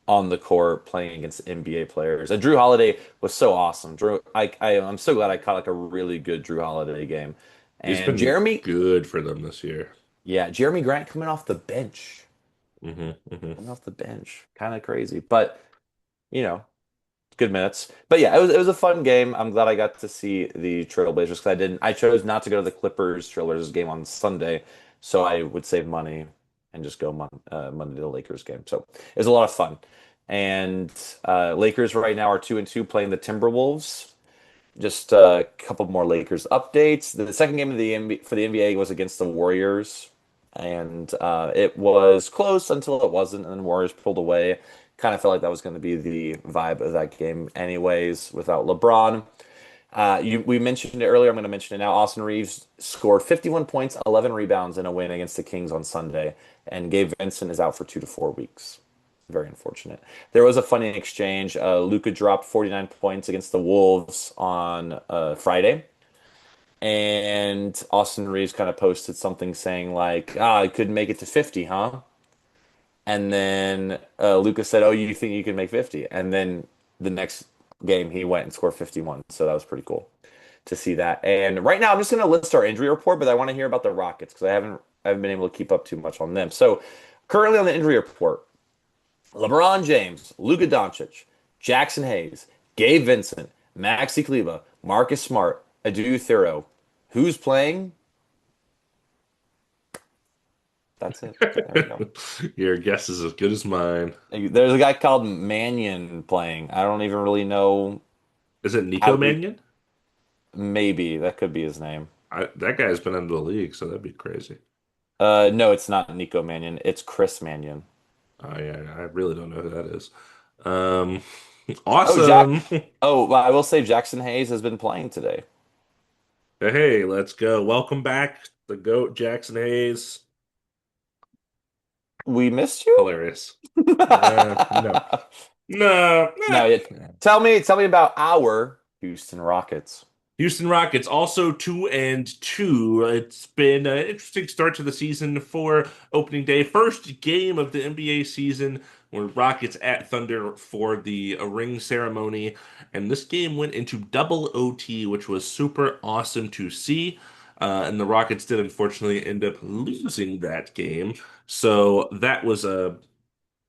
on the court playing against NBA players. And Drew Holiday was so awesome. I'm so glad I caught like a really good Drew Holiday game. He's And been Jeremy, good for them this year. yeah, Jeremy Grant coming off the bench, Hmm. kind of crazy, but you know, good minutes. But yeah, it was a fun game. I'm glad I got to see the Trailblazers because I chose not to go to the Clippers Trailblazers game on Sunday, so I would save money and just go Monday to the Lakers game. So it was a lot of fun. And Lakers right now are 2-2 playing the Timberwolves. Just a couple more Lakers updates. The second game of the NBA, for the NBA was against the Warriors, and it was close until it wasn't, and then Warriors pulled away. Kind of felt like that was going to be the vibe of that game, anyways, without LeBron. We mentioned it earlier. I'm going to mention it now. Austin Reeves scored 51 points, 11 rebounds in a win against the Kings on Sunday, and Gabe Vincent is out for 2 to 4 weeks. Very unfortunate. There was a funny exchange. Luka dropped 49 points against the Wolves on Friday, and Austin Reeves kind of posted something saying like, "Ah, I couldn't make it to 50, huh?" And then Luka said, "Oh, you think you can make 50?" And then the next game he went and scored 51. So that was pretty cool to see that. And right now I'm just going to list our injury report, but I want to hear about the Rockets because I haven't been able to keep up too much on them. So currently on the injury report, LeBron James, Luka Doncic, Jackson Hayes, Gabe Vincent, Maxi Kleber, Marcus Smart, Adu Thero. Who's playing? That's it. There we go. Your guess is as good as mine. There's a guy called Mannion playing. I don't even really know Is it how Nico he. Mannion? Maybe that could be his name. That guy's been into the league, so that'd be crazy. No, it's not Nico Mannion. It's Chris Mannion. I really don't know who that is. Um, Oh, Jack. awesome. Oh, well, I will say Jackson Hayes has been playing today. Hey, let's go. Welcome back, the GOAT, Jackson Hayes. We missed you. Hilarious. No, no. No, tell me about our Houston Rockets. Houston Rockets also 2-2. It's been an interesting start to the season for opening day. First game of the NBA season were Rockets at Thunder for the ring ceremony. And this game went into double OT, which was super awesome to see. And the Rockets did unfortunately end up losing that game. So that was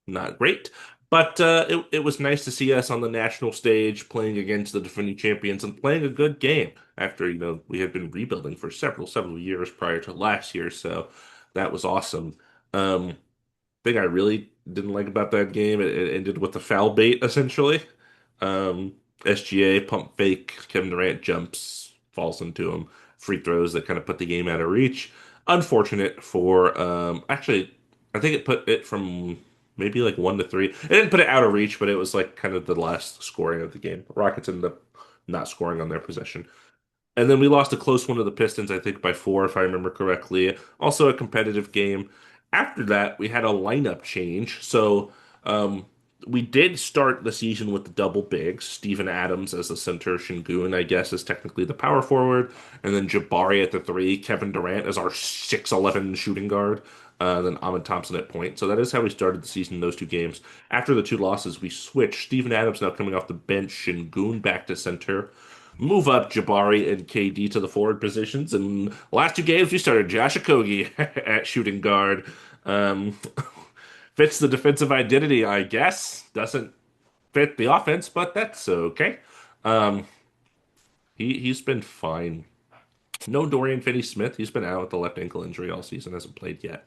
not great. But it was nice to see us on the national stage playing against the defending champions and playing a good game after, we had been rebuilding for several years prior to last year. So that was awesome. Thing I really didn't like about that game, it ended with a foul bait, essentially. SGA, pump fake, Kevin Durant jumps, falls into him. Free throws that kind of put the game out of reach. Unfortunate for, actually, I think it put it from maybe like 1-3. It didn't put it out of reach, but it was like kind of the last scoring of the game. Rockets ended up not scoring on their possession. And then we lost a close one to the Pistons, I think by 4, if I remember correctly. Also a competitive game. After that, we had a lineup change. So we did start the season with the double bigs. Steven Adams as the center, Şengün, I guess, is technically the power forward. And then Jabari at the 3, Kevin Durant as our 6'11" shooting guard. then Ahmed Thompson at point. So that is how we started the season in those two games. After the two losses, we switched. Steven Adams now coming off the bench, Shingun back to center. Move up Jabari and KD to the forward positions. And last two games, we started Josh Okogie at shooting guard. Um, fits the defensive identity, I guess. Doesn't fit the offense, but that's okay. Um, he's been fine. No Dorian Finney-Smith. He's been out with the left ankle injury all season. Hasn't played yet.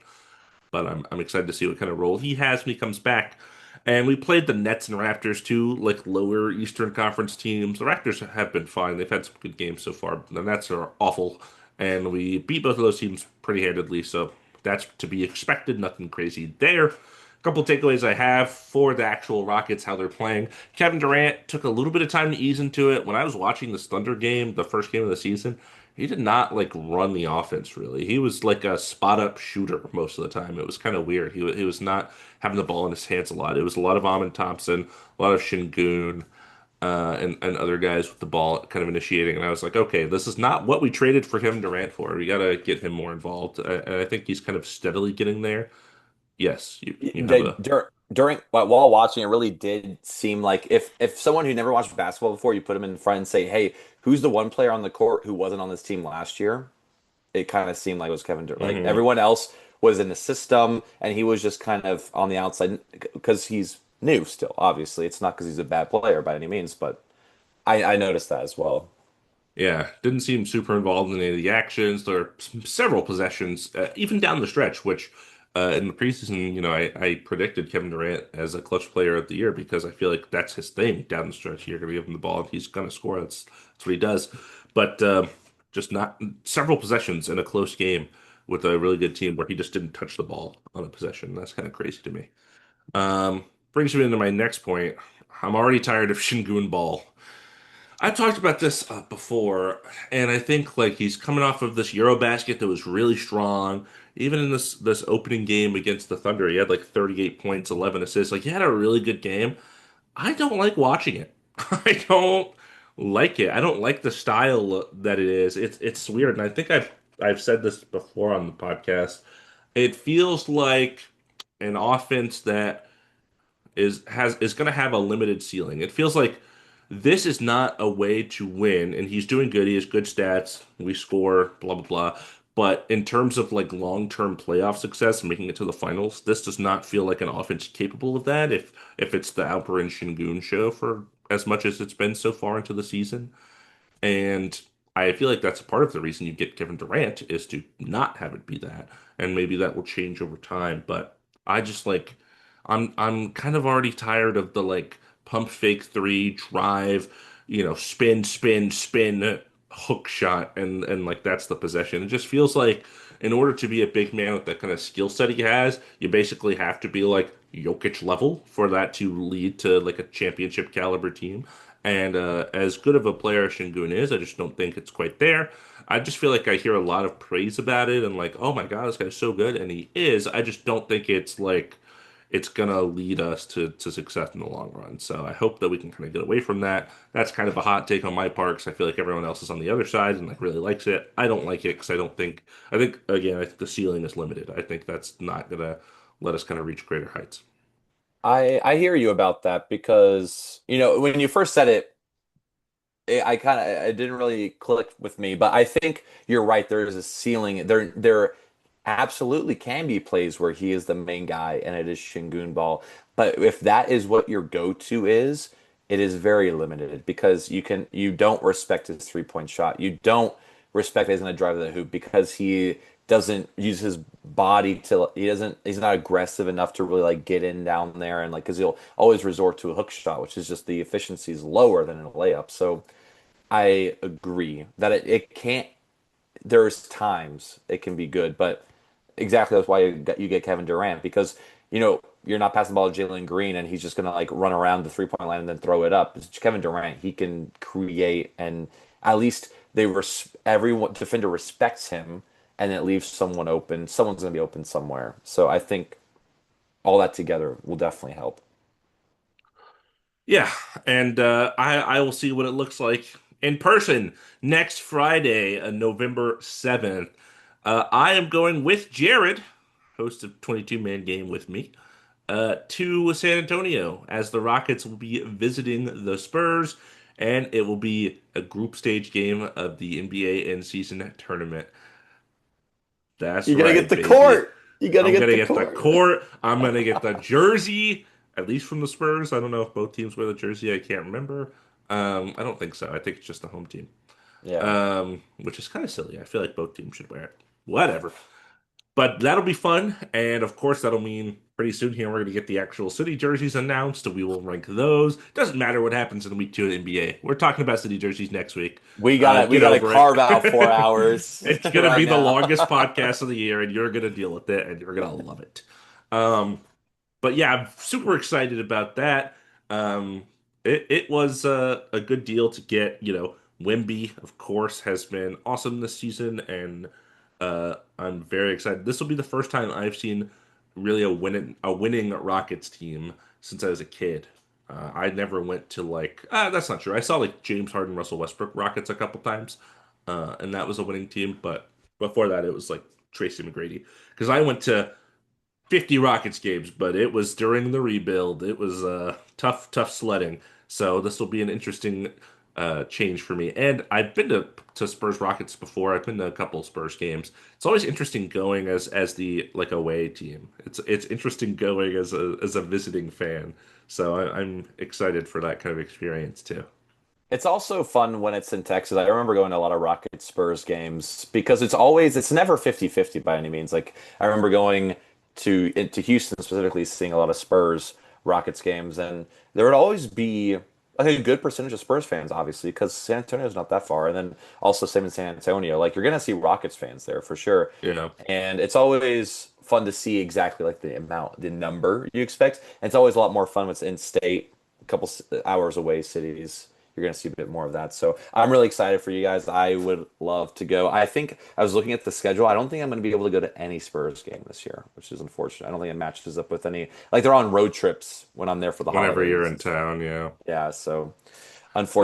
But I'm excited to see what kind of role he has when he comes back. And we played the Nets and Raptors too, like lower Eastern Conference teams. The Raptors have been fine. They've had some good games so far. The Nets are awful, and we beat both of those teams pretty handedly. So that's to be expected. Nothing crazy there. A couple takeaways I have for the actual Rockets, how they're playing. Kevin Durant took a little bit of time to ease into it. When I was watching this Thunder game, the first game of the season, he did not like run the offense really. He was like a spot up shooter most of the time. It was kind of weird. He was not having the ball in his hands a lot. It was a lot of Amon Thompson, a lot of Shingun, and other guys with the ball kind of initiating. And I was like, okay, this is not what we traded for Kevin Durant for. We got to get him more involved. And I think he's kind of steadily getting there. Yes, you have a. During while watching, it really did seem like if someone who never watched basketball before, you put them in front and say, "Hey, who's the one player on the court who wasn't on this team last year?" It kind of seemed like it was Kevin Durant. Like Mhm. everyone else was in the system, and he was just kind of on the outside because he's new still. Obviously, it's not because he's a bad player by any means, but I noticed that as well. Yeah, didn't seem super involved in any of the actions. There are several possessions, even down the stretch, which in the preseason, I predicted Kevin Durant as a clutch player of the year because I feel like that's his thing down the stretch. You're going to give him the ball and he's going to score. That's what he does. But just not several possessions in a close game with a really good team where he just didn't touch the ball on a possession. That's kind of crazy to me. Brings me into my next point. I'm already tired of Shingun Ball. I've talked about this before, and I think like he's coming off of this Eurobasket that was really strong. Even in this opening game against the Thunder, he had like 38 points, 11 assists. Like he had a really good game. I don't like watching it. I don't like it. I don't like the style that it is. It's weird, and I think I've said this before on the podcast. It feels like an offense that is going to have a limited ceiling. It feels like this is not a way to win, and he's doing good. He has good stats. We score, blah blah blah. But in terms of like long-term playoff success and making it to the finals, this does not feel like an offense capable of that. If it's the Alperen Şengün show for as much as it's been so far into the season. And I feel like that's part of the reason you get Kevin Durant is to not have it be that. And maybe that will change over time. But I just like I'm kind of already tired of the like pump fake three, drive, spin, spin, spin, hook shot, and like that's the possession. It just feels like in order to be a big man with that kind of skill set he has, you basically have to be like Jokic level for that to lead to like a championship caliber team. And as good of a player as Şengün is, I just don't think it's quite there. I just feel like I hear a lot of praise about it and like, oh my God, this guy's so good, and he is. I just don't think it's like it's gonna lead us to success in the long run. So I hope that we can kind of get away from that. That's kind of a hot take on my part because I feel like everyone else is on the other side and like really likes it. I don't like it because I think again I think the ceiling is limited. I think that's not gonna let us kind of reach greater heights. I hear you about that because when you first said it, I kind of it didn't really click with me, but I think you're right. There is a ceiling. There absolutely can be plays where he is the main guy and it is Shingun ball. But if that is what your go-to is, it is very limited because you don't respect his three-point shot. You don't respect that he's going to drive to the hoop because he doesn't use his body to he's not aggressive enough to really like get in down there and like because he'll always resort to a hook shot, which is just the efficiency is lower than in a layup. So I agree that it can't. There's times it can be good, but exactly that's why you get Kevin Durant because you're not passing the ball to Jalen Green and he's just gonna like run around the 3-point line and then throw it up. It's Kevin Durant. He can create and at least everyone defender respects him and it leaves someone open. Someone's gonna be open somewhere. So I think all that together will definitely help. Yeah, and I will see what it looks like in person next Friday, November 7th. I am going with Jared. host a 22-man game with me, to San Antonio as the Rockets will be visiting the Spurs, and it will be a group stage game of the NBA in-season tournament. That's You gotta right, get the baby. court. You gotta I'm get gonna the get the court. court. I'm gonna get the jersey, at least from the Spurs. I don't know if both teams wear the jersey. I can't remember. I don't think so. I think it's just the home team. Yeah. Which is kind of silly. I feel like both teams should wear it. Whatever. But that'll be fun. And of course, that'll mean pretty soon here we're going to get the actual city jerseys announced. We will rank those. Doesn't matter what happens in week 2 of the NBA. We're talking about city jerseys next week. We Get gotta over it. carve out 4 hours It's going to right be the now. longest podcast of the year, and you're going to deal with it, and you're going to love it. Um, but yeah, I'm super excited about that. Um, it was a good deal to get. Wemby, of course, has been awesome this season, and I'm very excited. This will be the first time I've seen really a winning Rockets team since I was a kid. I never went to that's not true. I saw like James Harden, Russell Westbrook Rockets a couple times, and that was a winning team. But before that, it was like Tracy McGrady because I went to 50 Rockets games, but it was during the rebuild. It was tough, tough sledding. So this will be an interesting change for me. And I've been to Spurs Rockets before. I've been to a couple of Spurs games. It's always interesting going as the like away team. It's interesting going as a visiting fan. So I'm excited for that kind of experience too. It's also fun when it's in Texas. I remember going to a lot of Rockets Spurs games because it's never 50-50 by any means. Like I remember going to Houston specifically, seeing a lot of Spurs Rockets games, and there would always be I think a good percentage of Spurs fans, obviously, because San Antonio's not that far. And then also same in San Antonio. Like you're gonna see Rockets fans there for sure. Yeah. And it's always fun to see exactly like the number you expect. And it's always a lot more fun when it's in state, a couple hours away cities. You're going to see a bit more of that. So I'm really excited for you guys. I would love to go. I think I was looking at the schedule. I don't think I'm going to be able to go to any Spurs game this year, which is unfortunate. I don't think it matches up with any, like they're on road trips when I'm there for the Whenever you're holidays in and stuff. town, yeah. Yeah, so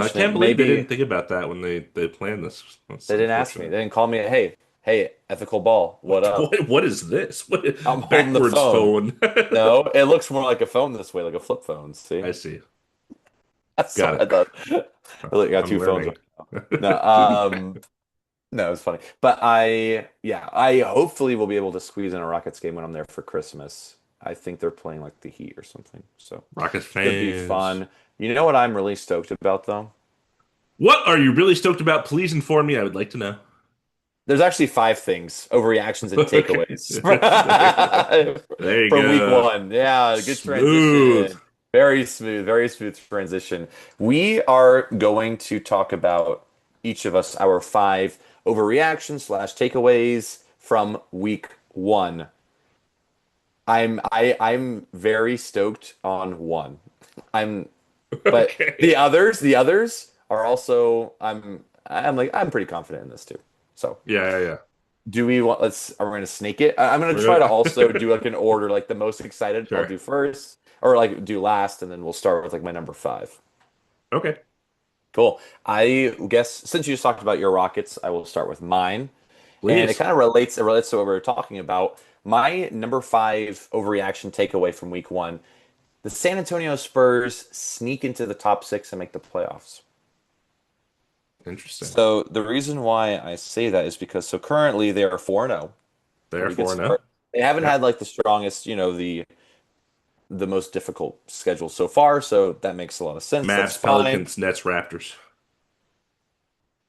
I can't unfortunate. believe they Maybe didn't think about that when they planned this. That's they didn't ask me. unfortunate. They didn't call me. Hey, ethical ball. What up? What is this? What I'm holding the backwards phone. phone? No, it looks more like a phone this way, like a flip phone. See? I see. That's Got what I it. thought. I look, I got I'm two phones right learning. now. No, no, it's funny. But I hopefully will be able to squeeze in a Rockets game when I'm there for Christmas. I think they're playing like the Heat or something. So Rockets should be fans. fun. You know what I'm really stoked about though? What are you really stoked about? Please inform me. I would like to know. There's actually 5 things, overreactions and Okay. takeaways There you from week go. one. Yeah, good Smooth. transition. Very smooth transition. We are going to talk about each of us our 5 overreactions slash takeaways from week one. I'm very stoked on one. I'm but Okay. the others are also I'm pretty confident in this too. So Yeah, yeah, yeah. do we want are we gonna snake it? I'm gonna try We're to gonna also do like an order, like the most excited I'll sure. do first, or like do last, and then we'll start with like my number 5. Okay. Cool. I guess since you just talked about your Rockets, I will start with mine. And it Please. kind of relates to what we were talking about. My number 5 overreaction takeaway from week one: the San Antonio Spurs sneak into the top 6 and make the playoffs. Interesting. So the reason why I say that is because so currently they are 4-0. Pretty good Therefore, no. start. They haven't Yeah. had like the strongest, the most difficult schedule so far, so that makes a lot of sense. That's Mavs, fine. Pelicans, Nets, Raptors.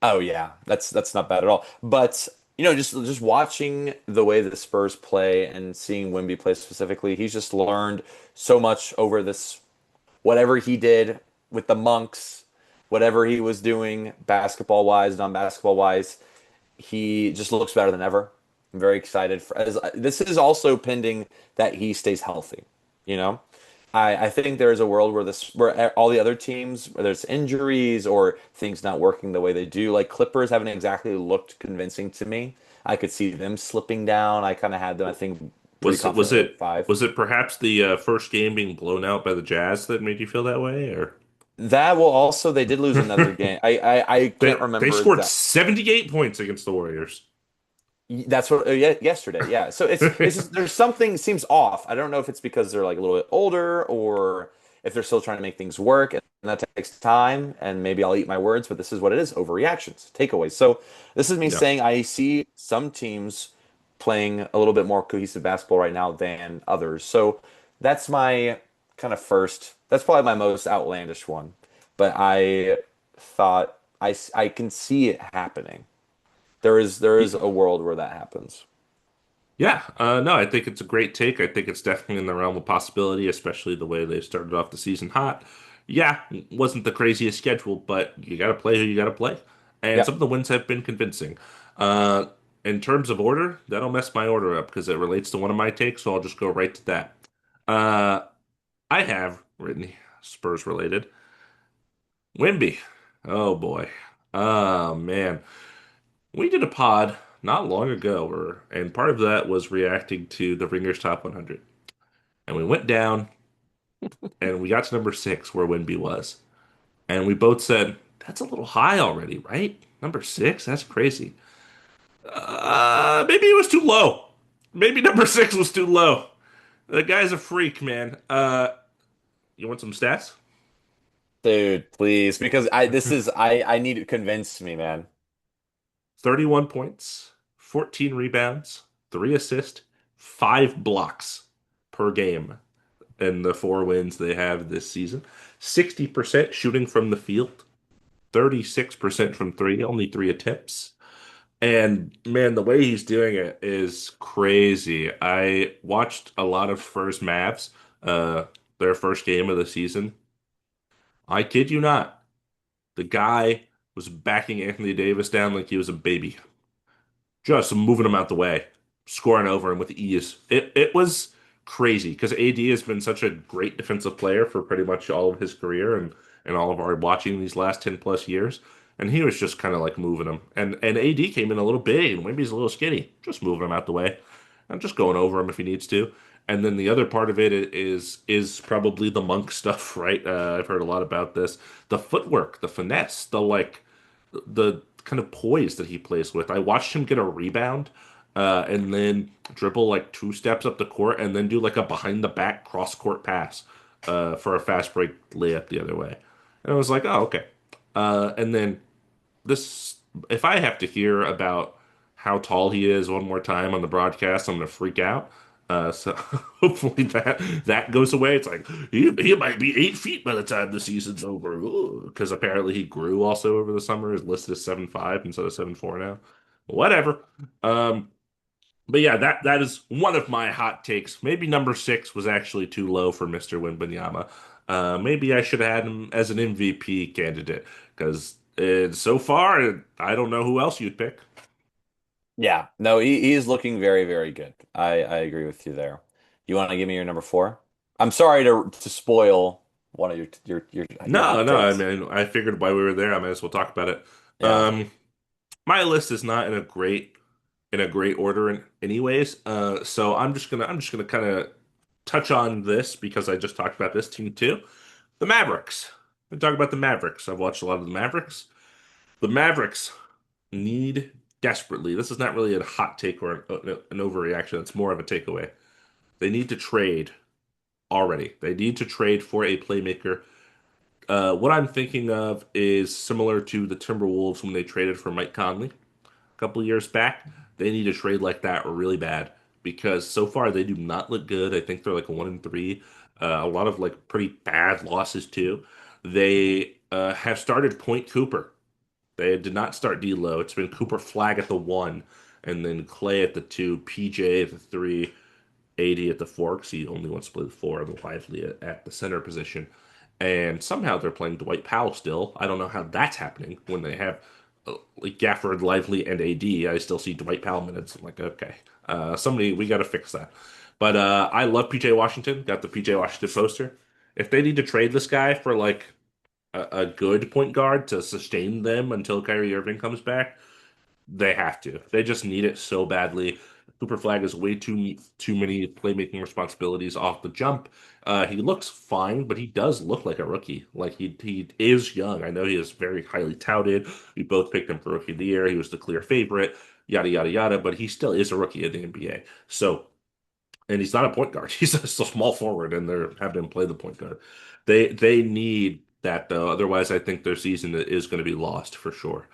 Oh yeah, that's not bad at all. But just watching the way the Spurs play and seeing Wemby play specifically, he's just learned so much over this whatever he did with the monks, whatever he was doing basketball wise, non-basketball wise, he just looks better than ever. I'm very excited for as this is also pending that he stays healthy, you know? I think there is a world where all the other teams, whether it's injuries or things not working the way they do, like Clippers haven't exactly looked convincing to me. I could see them slipping down. I kind of had them, I think, pretty Was it was confidently at it 5. was it perhaps the first game being blown out by the Jazz that made you feel that way, or That will also they did lose another game. I can't they remember scored exact. 78 points against the Warriors? That's what yesterday. Yeah. So it's just there's something seems off. I don't know if it's because they're like a little bit older or if they're still trying to make things work and that takes time and maybe I'll eat my words, but this is what it is, overreactions, takeaways. So this is me Yeah. saying I see some teams playing a little bit more cohesive basketball right now than others. So that's my kind of first, that's probably my most outlandish one. But I thought I can see it happening. There is a world where that happens. Yeah, no, I think it's a great take. I think it's definitely in the realm of possibility, especially the way they started off the season hot. Yeah, wasn't the craziest schedule, but you got to play who you got to play. And Yeah. some of the wins have been convincing. Uh, in terms of order, that'll mess my order up because it relates to one of my takes, so I'll just go right to that. Uh, I have written Spurs related. Wimby. Oh boy. Oh man. We did a pod not long ago, and part of that was reacting to the Ringers Top 100. And we went down and we got to number six where Wimby was. And we both said, that's a little high already, right? Number six? That's crazy. Maybe it was too low. Maybe number six was too low. The guy's a freak, man. You want some stats? Dude, please, because I need to convince me, man. 31 points, 14 rebounds, 3 assists, 5 blocks per game in the 4 wins they have this season. 60% shooting from the field, 36% from three, only 3 attempts. And man, the way he's doing it is crazy. I watched a lot of Spurs Mavs, uh, their first game of the season. I kid you not, the guy was backing Anthony Davis down like he was a baby, just moving him out the way, scoring over him with ease. It was crazy because AD has been such a great defensive player for pretty much all of his career and all of our watching these last 10 plus years. And he was just kind of like moving him. And AD came in a little big and Wemby's a little skinny, just moving him out the way and just going over him if he needs to. And then the other part of it is probably the monk stuff, right? I've heard a lot about this. The footwork, the finesse, the kind of poise that he plays with. I watched him get a rebound and then dribble like 2 steps up the court and then do like a behind the back cross court pass for a fast break layup the other way. And I was like, oh, okay. And then this, if I have to hear about how tall he is one more time on the broadcast, I'm gonna freak out. So hopefully that goes away. It's like he might be 8 feet by the time the season's over. Because apparently he grew also over the summer. Is listed as 7'5" instead of 7'4" now. Whatever. Um, but yeah, that is one of my hot takes. Maybe number six was actually too low for Mr. Wembanyama. Maybe I should have had him as an MVP candidate because so far I don't know who else you'd pick. Yeah, no, he is looking very, very good. I agree with you there. You want to give me your number four? I'm sorry to spoil one of your No, hot no, I takes. mean I figured while we were there, I might as well talk about it. Yeah, Um, my list is not in a great order in anyways. So I'm just gonna kind of touch on this because I just talked about this team too. The Mavericks. We talk about the Mavericks. I've watched a lot of the Mavericks. The Mavericks need desperately. This is not really a hot take or an overreaction. It's more of a takeaway. They need to trade already. They need to trade for a playmaker. What I'm thinking of is similar to the Timberwolves when they traded for Mike Conley a couple of years back. They need to trade like that really bad because so far they do not look good. I think they're like a 1-3. A lot of like pretty bad losses too. They have started Point Cooper. They did not start D'Lo. It's been Cooper Flag at the one, and then Clay at the two, PJ at the three, 80 at the four because he only wants to play the four, and Lively at the center position. And somehow they're playing Dwight Powell still. I don't know how that's happening when they have like Gafford, Lively, and AD. I still see Dwight Powell minutes. I'm like, okay, somebody, we got to fix that. But I love PJ Washington. Got the PJ Washington poster. If they need to trade this guy for like a good point guard to sustain them until Kyrie Irving comes back, they have to. They just need it so badly. Cooper Flag has way too many playmaking responsibilities off the jump. He looks fine, but he does look like a rookie. Like he is young. I know he is very highly touted. We both picked him for Rookie of the Year. He was the clear favorite. Yada yada yada. But he still is a rookie in the NBA. So and he's not a point guard. He's a small forward, and they're having him play the point guard. They need that though. Otherwise, I think their season is going to be lost for sure.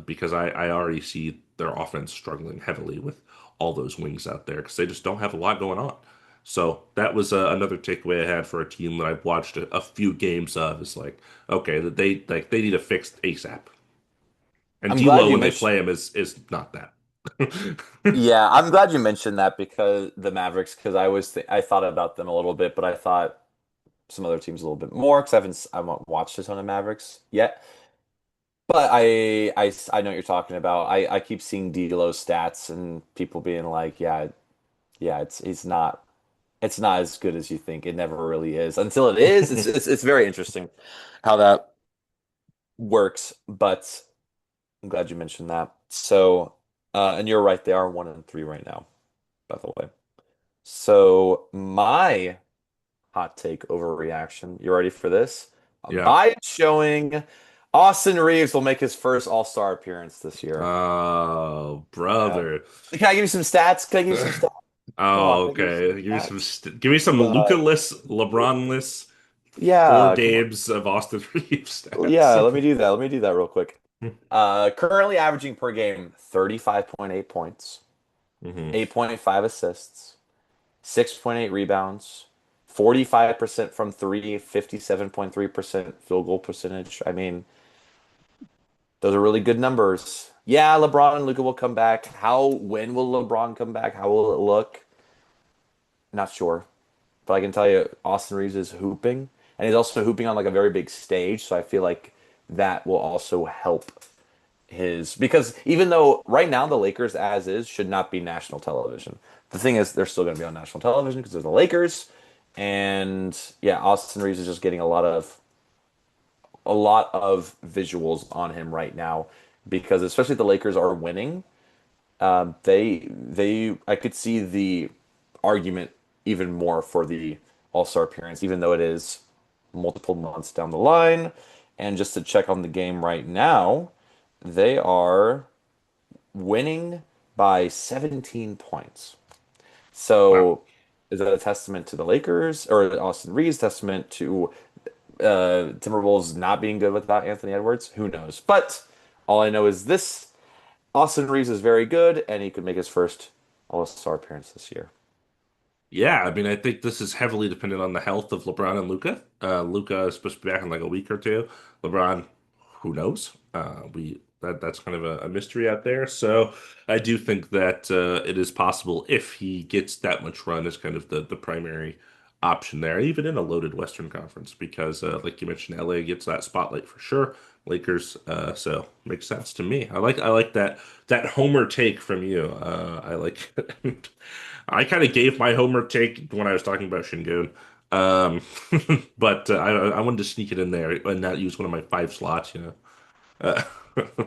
Because I already see their offense struggling heavily with all those wings out there because they just don't have a lot going on. So that was another takeaway I had for a team that I've watched a few games of. Is like, okay, that they need a fix ASAP. And I'm glad D'Lo you when they mentioned. play him is not that. Yeah, I'm glad you mentioned that because the Mavericks, because I thought about them a little bit, but I thought some other teams a little bit more because I haven't watched a ton of Mavericks yet. But I know what you're talking about. I keep seeing D'Lo stats and people being like, yeah, it's not as good as you think. It never really is until it is. It's very interesting how that works. But I'm glad you mentioned that. So, and you're right, they are 1-3 right now, by the way. So my hot take overreaction. You ready for this? A Yeah. bias showing Austin Reeves will make his first All-Star appearance this year. Oh, Yeah. brother. Can I give you some stats? Can I give you some stats? Come on, Oh, can I give you some okay. stats? Give me some Uh, Luca-less, LeBron-less, four yeah, come on. games of Austin Reeves Yeah, stats. let me do that. Let me do that real quick. Currently averaging per game 35.8 points, Hmm. 8.5 assists, 6.8 rebounds, 45% from three, 57.3% field goal percentage. I mean, those are really good numbers. Yeah, LeBron and Luca will come back. When will LeBron come back? How will it look? Not sure. But I can tell you, Austin Reeves is hooping, and he's also hooping on like a very big stage. So I feel like that will also help his because even though right now the Lakers as is should not be national television. The thing is, they're still going to be on national television because they're the Lakers, and yeah, Austin Reeves is just getting a lot of visuals on him right now because especially if the Lakers are winning. I could see the argument even more for the All Star appearance, even though it is multiple months down the line. And just to check on the game right now, they are winning by 17 points. Wow. So is that a testament to the Lakers or Austin Reeves testament to Timberwolves not being good without Anthony Edwards? Who knows? But all I know is this Austin Reeves is very good, and he could make his first All-Star appearance this year. Yeah, I mean, I think this is heavily dependent on the health of LeBron and Luca. Luca is supposed to be back in like a week or two. LeBron, who knows? We that's kind of a mystery out there. So I do think that it is possible if he gets that much run as kind of the primary option there, even in a loaded Western Conference, because like you mentioned, LA gets that spotlight for sure. Lakers, so makes sense to me. I like that homer take from you. I like I kind of gave my homer take when I was talking about Shingun. Um, but I wanted to sneak it in there and not use one of my five slots, you know. Uh,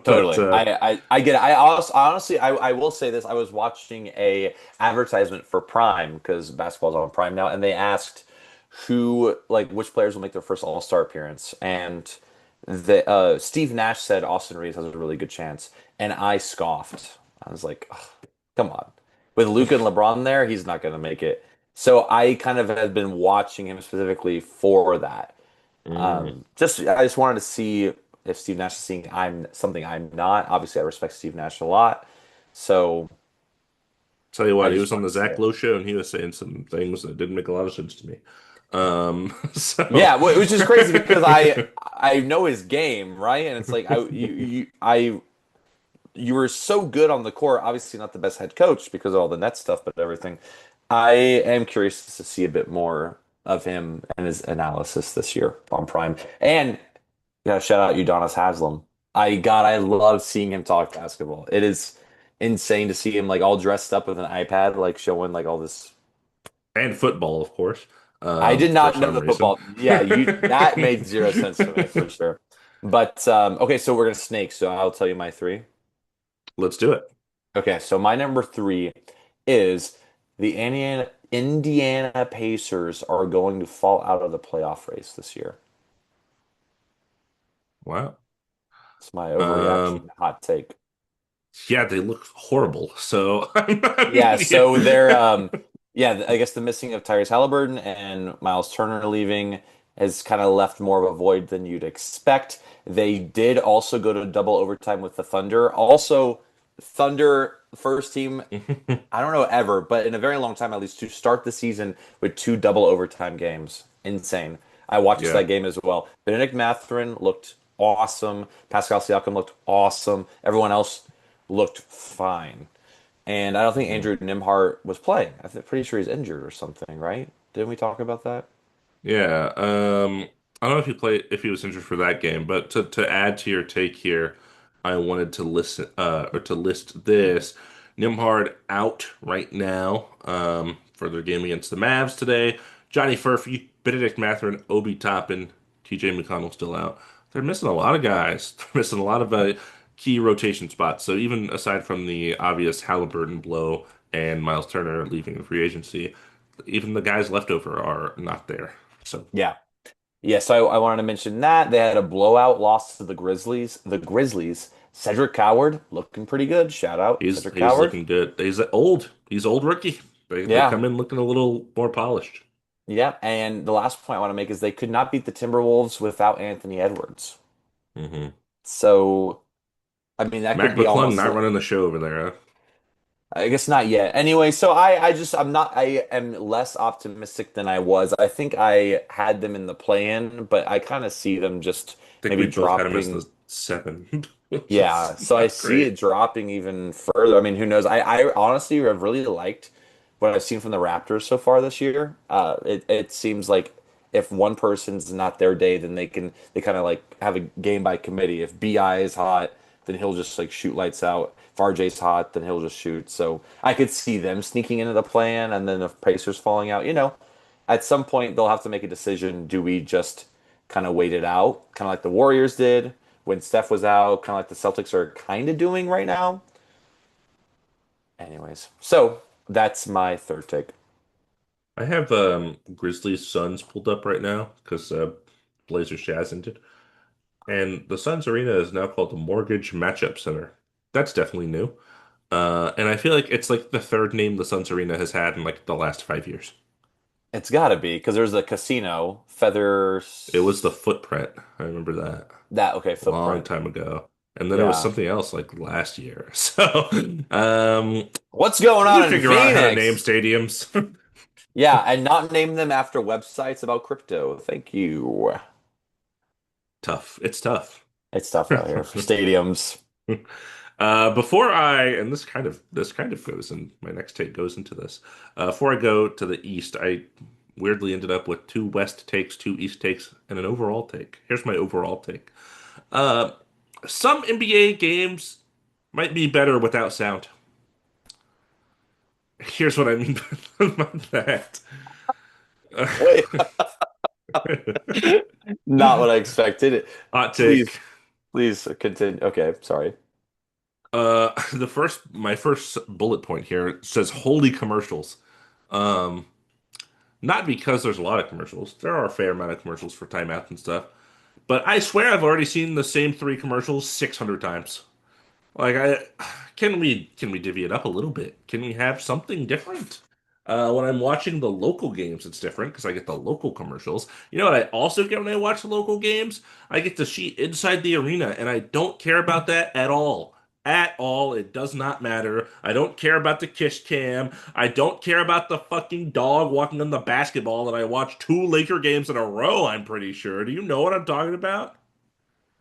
but Totally. I get it. I also honestly I will say this. I was watching a advertisement for Prime because basketball's on Prime now, and they asked who like which players will make their first All-Star appearance. And the Steve Nash said Austin Reeves has a really good chance. And I scoffed. I was like, "Ugh, come on. With Luka and LeBron there, he's not gonna make it. So I kind of have been watching him specifically for that. mm, I just wanted to see if Steve Nash is seeing I'm something I'm not. Obviously, I respect Steve Nash a lot, so tell you I what, he just was on wanted the to see Zach it. Lowe show and he was saying some things that didn't make a lot of sense to me. So Yeah, which is crazy because I know his game, right? And it's like you were so good on the court. Obviously, not the best head coach because of all the net stuff, but everything. I am curious to see a bit more of him and his analysis this year on Prime. And shout out Udonis Haslem. I love seeing him talk basketball. It is insane to see him like all dressed up with an iPad, like showing like all this. and football, of course, I did for not know some the reason. football. Yeah, you that made zero sense to me for sure. But okay, so we're gonna snake. So I'll tell you my three. Let's do it. Okay, so my number three is the Indiana Pacers are going to fall out of the playoff race this year. Wow. It's my Um, overreaction hot take. yeah, they look horrible. So Yeah, yeah. so they're yeah, I guess the missing of Tyrese Halliburton and Miles Turner leaving has kind of left more of a void than you'd expect. They did also go to double overtime with the Thunder. Also, Thunder first team, I don't know ever, but in a very long time at least to start the season with two double overtime games. Insane. I watched Yeah. that game as well. Benedict Mathurin looked awesome. Pascal Siakam looked awesome. Everyone else looked fine. And I don't think Mhm. Andrew Nimhart was playing. Pretty sure he's injured or something, right? Didn't we talk about that? Yeah. I don't know if he was injured for that game, but to add to your take here, I wanted to listen or to list this. Nimhard out right now for their game against the Mavs today. Johnny Furphy, Benedict Mathurin, Obi Toppin, TJ McConnell still out. They're missing a lot of guys. They're missing a lot of key rotation spots. So even aside from the obvious Halliburton blow and Miles Turner leaving the free agency, even the guys left over are not there. So Yeah. Yeah, so I wanted to mention that. They had a blowout loss to the Grizzlies. The Grizzlies, Cedric Coward looking pretty good. Shout out, Cedric he's Coward. looking good. He's old. He's old rookie. They Yeah. come in looking a little more polished. Yeah. And the last point I want to make is they could not beat the Timberwolves without Anthony Edwards. Hmm. So, I mean, that could Mac be McClung almost not like running the show over there, huh? I guess not yet. Anyway, so I'm not, I am less optimistic than I was. I think I had them in the play-in, but I kind of see them just I think we maybe both had him as dropping. the seven, which Yeah, is so I not see great. it dropping even further. I mean, who knows? I honestly have really liked what I've seen from the Raptors so far this year. It seems like if one person's not their day, then they kind of like have a game by committee. If BI is hot, then he'll just like shoot lights out. If RJ's hot, then he'll just shoot. So I could see them sneaking into the plan, and then if Pacers falling out, at some point they'll have to make a decision. Do we just kind of wait it out, kind of like the Warriors did when Steph was out, kind of like the Celtics are kind of doing right now? Anyways, so that's my third take. I have Grizzlies Suns pulled up right now because Blazers Jazz ended, and the Suns Arena is now called the Mortgage Matchup Center. That's definitely new. And I feel like it's like the third name the Suns Arena has had in like the last 5 years. It's got to be because there's a casino, It was the Feathers, Footprint. I remember that that, okay, a long footprint. time ago. And then it was Yeah. something else like last year. So, What's going we on in figure out how to name Phoenix? stadiums. Yeah, and not name them after websites about crypto. Thank you. Tough. It's tough. It's tough out here for stadiums. And this kind of goes in my next take goes into this. Before I go to the East, I weirdly ended up with two West takes, two East takes, and an overall take. Here's my overall take. Uh, some NBA games might be better without sound. Here's what I mean by that. Wait, not what I expected. Hot Please, take. please continue. Okay, sorry. My first bullet point here says holy commercials. Um, Not because there's a lot of commercials. There are a fair amount of commercials for timeouts and stuff. But I swear I've already seen the same three commercials 600 times. Like I can we divvy it up a little bit? Can we have something different? When I'm watching the local games, it's different because I get the local commercials. You know what I also get when I watch the local games? I get to see inside the arena, and I don't care about that at all. At all. It does not matter. I don't care about the kiss cam. I don't care about the fucking dog walking on the basketball that I watched two Laker games in a row, I'm pretty sure. Do you know what I'm talking about?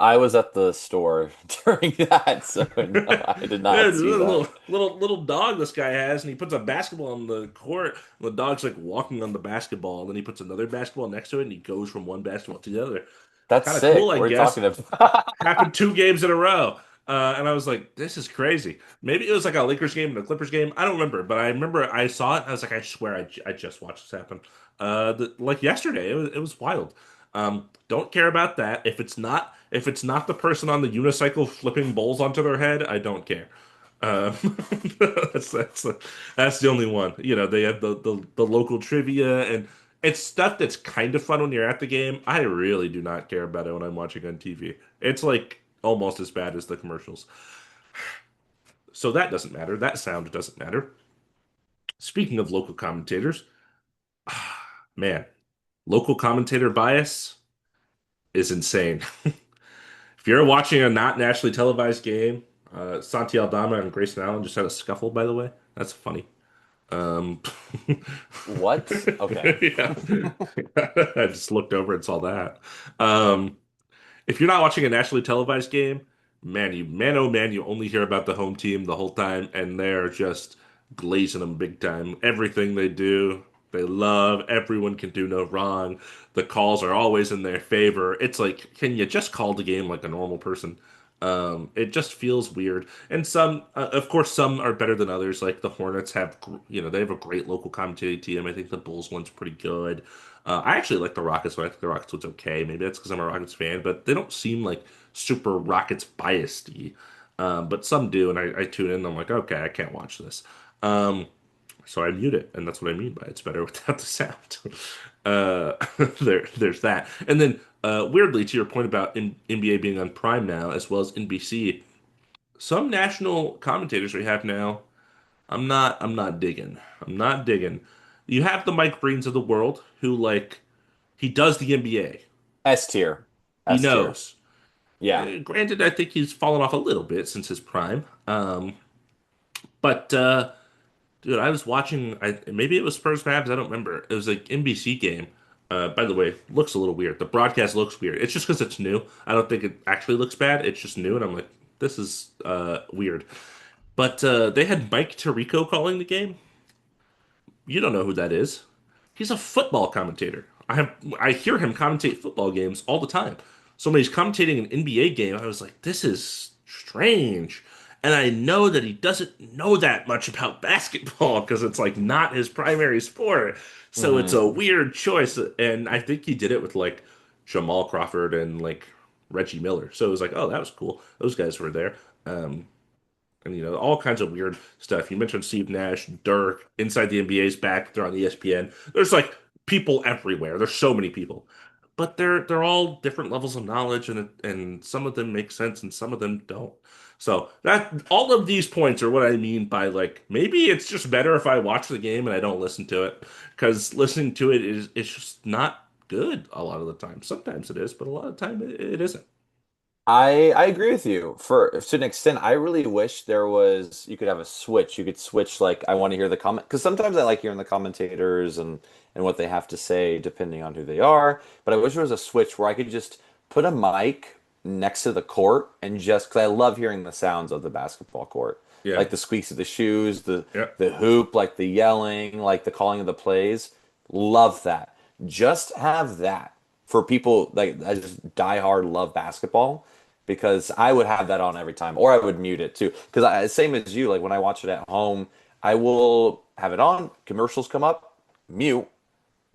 I was at the store during that, so no, I did Yeah, not see that. little dog this guy has, and he puts a basketball on the court. And the dog's like walking on the basketball, and then he puts another basketball next to it, and he goes from one basketball to the other. That's Kind of cool, sick. I We're guess. talking about. Happened two games in a row, and I was like, "This is crazy." Maybe it was like a Lakers game and a Clippers game. I don't remember, but I remember I saw it. And I was like, "I swear, I just watched this happen." Like yesterday, it was wild. Don't care about that. If it's not the person on the unicycle flipping bowls onto their head, I don't care. Um, that's that's the only one. You know, they have the local trivia, and it's stuff that's kind of fun when you're at the game. I really do not care about it when I'm watching on TV. It's like almost as bad as the commercials. So that doesn't matter. That sound doesn't matter. Speaking of local commentators, man, local commentator bias is insane. If you're watching a not nationally televised game, Santi Aldama and Grayson Allen just had a scuffle, by the way. That's funny. Um, What? Okay. yeah, I just looked over and saw that. Um, if you're not watching a nationally televised game, man, oh man, you only hear about the home team the whole time, and they're just glazing them big time. Everything they do, they love. Everyone can do no wrong. The calls are always in their favor. It's like, can you just call the game like a normal person? It just feels weird. And some, of course, some are better than others. Like the Hornets have, they have a great local commentating team. I think the Bulls one's pretty good. I actually like the Rockets one. I think the Rockets one's okay. Maybe that's because I'm a Rockets fan, but they don't seem like super Rockets biased. But some do, and I tune in and I'm like, okay, I can't watch this. Um, so I mute it, and that's what I mean by it's better without the sound. Uh, there's that. And then, weirdly, to your point about NBA being on Prime now, as well as NBC, some national commentators we have now, I'm not digging. I'm not digging. You have the Mike Breens of the world who he does the NBA. S tier. He S tier. knows. Yeah. Granted, I think he's fallen off a little bit since his prime. But dude, I was watching. Maybe it was Spurs Mavs. I don't remember. It was like NBC game. By the way, looks a little weird. The broadcast looks weird. It's just because it's new. I don't think it actually looks bad. It's just new, and I'm like, this is weird. But they had Mike Tirico calling the game. You don't know who that is. He's a football commentator. I hear him commentate football games all the time. So when he's commentating an NBA game, I was like, this is strange. And I know that he doesn't know that much about basketball because it's like not his primary sport. So it's Hmm. a weird choice. And I think he did it with like Jamal Crawford and like Reggie Miller. So it was like, oh, that was cool. Those guys were there. And all kinds of weird stuff. You mentioned Steve Nash, Dirk, Inside the NBA's back. They're on ESPN. There's like people everywhere. There's so many people, but they're all different levels of knowledge, and some of them make sense and some of them don't. So that all of these points are what I mean by like maybe it's just better if I watch the game and I don't listen to it because listening to it is it's just not good a lot of the time. Sometimes it is, but a lot of the time it isn't. I agree with you. For to an extent, I really wish there was you could have a switch. You could switch like I want to hear the comment because sometimes I like hearing the commentators and what they have to say depending on who they are. But I wish there was a switch where I could just put a mic next to the court and just because I love hearing the sounds of the basketball court, Yeah, like the squeaks of the shoes, yeah. the hoop, like the yelling, like the calling of the plays. Love that. Just have that for people like I just die hard love basketball because I would have that on every time, or I would mute it too. Because same as you, like when I watch it at home, I will have it on. Commercials come up, mute,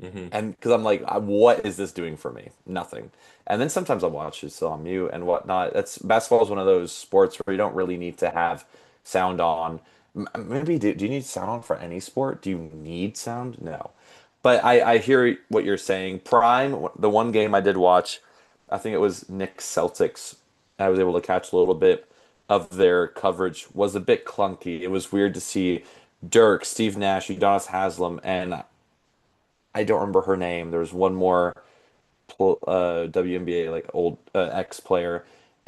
Hmm. and because I'm like, what is this doing for me? Nothing. And then sometimes I'll watch it still on mute and whatnot. That's basketball is one of those sports where you don't really need to have sound on. Maybe do you need sound on for any sport? Do you need sound? No. But I hear what you're saying. Prime, the one game I did watch, I think it was Knicks Celtics. I was able to catch a little bit of their coverage. Was a bit clunky. It was weird to see Dirk, Steve Nash, Udonis Haslem, and I don't remember her name. There was one more WNBA like old ex player,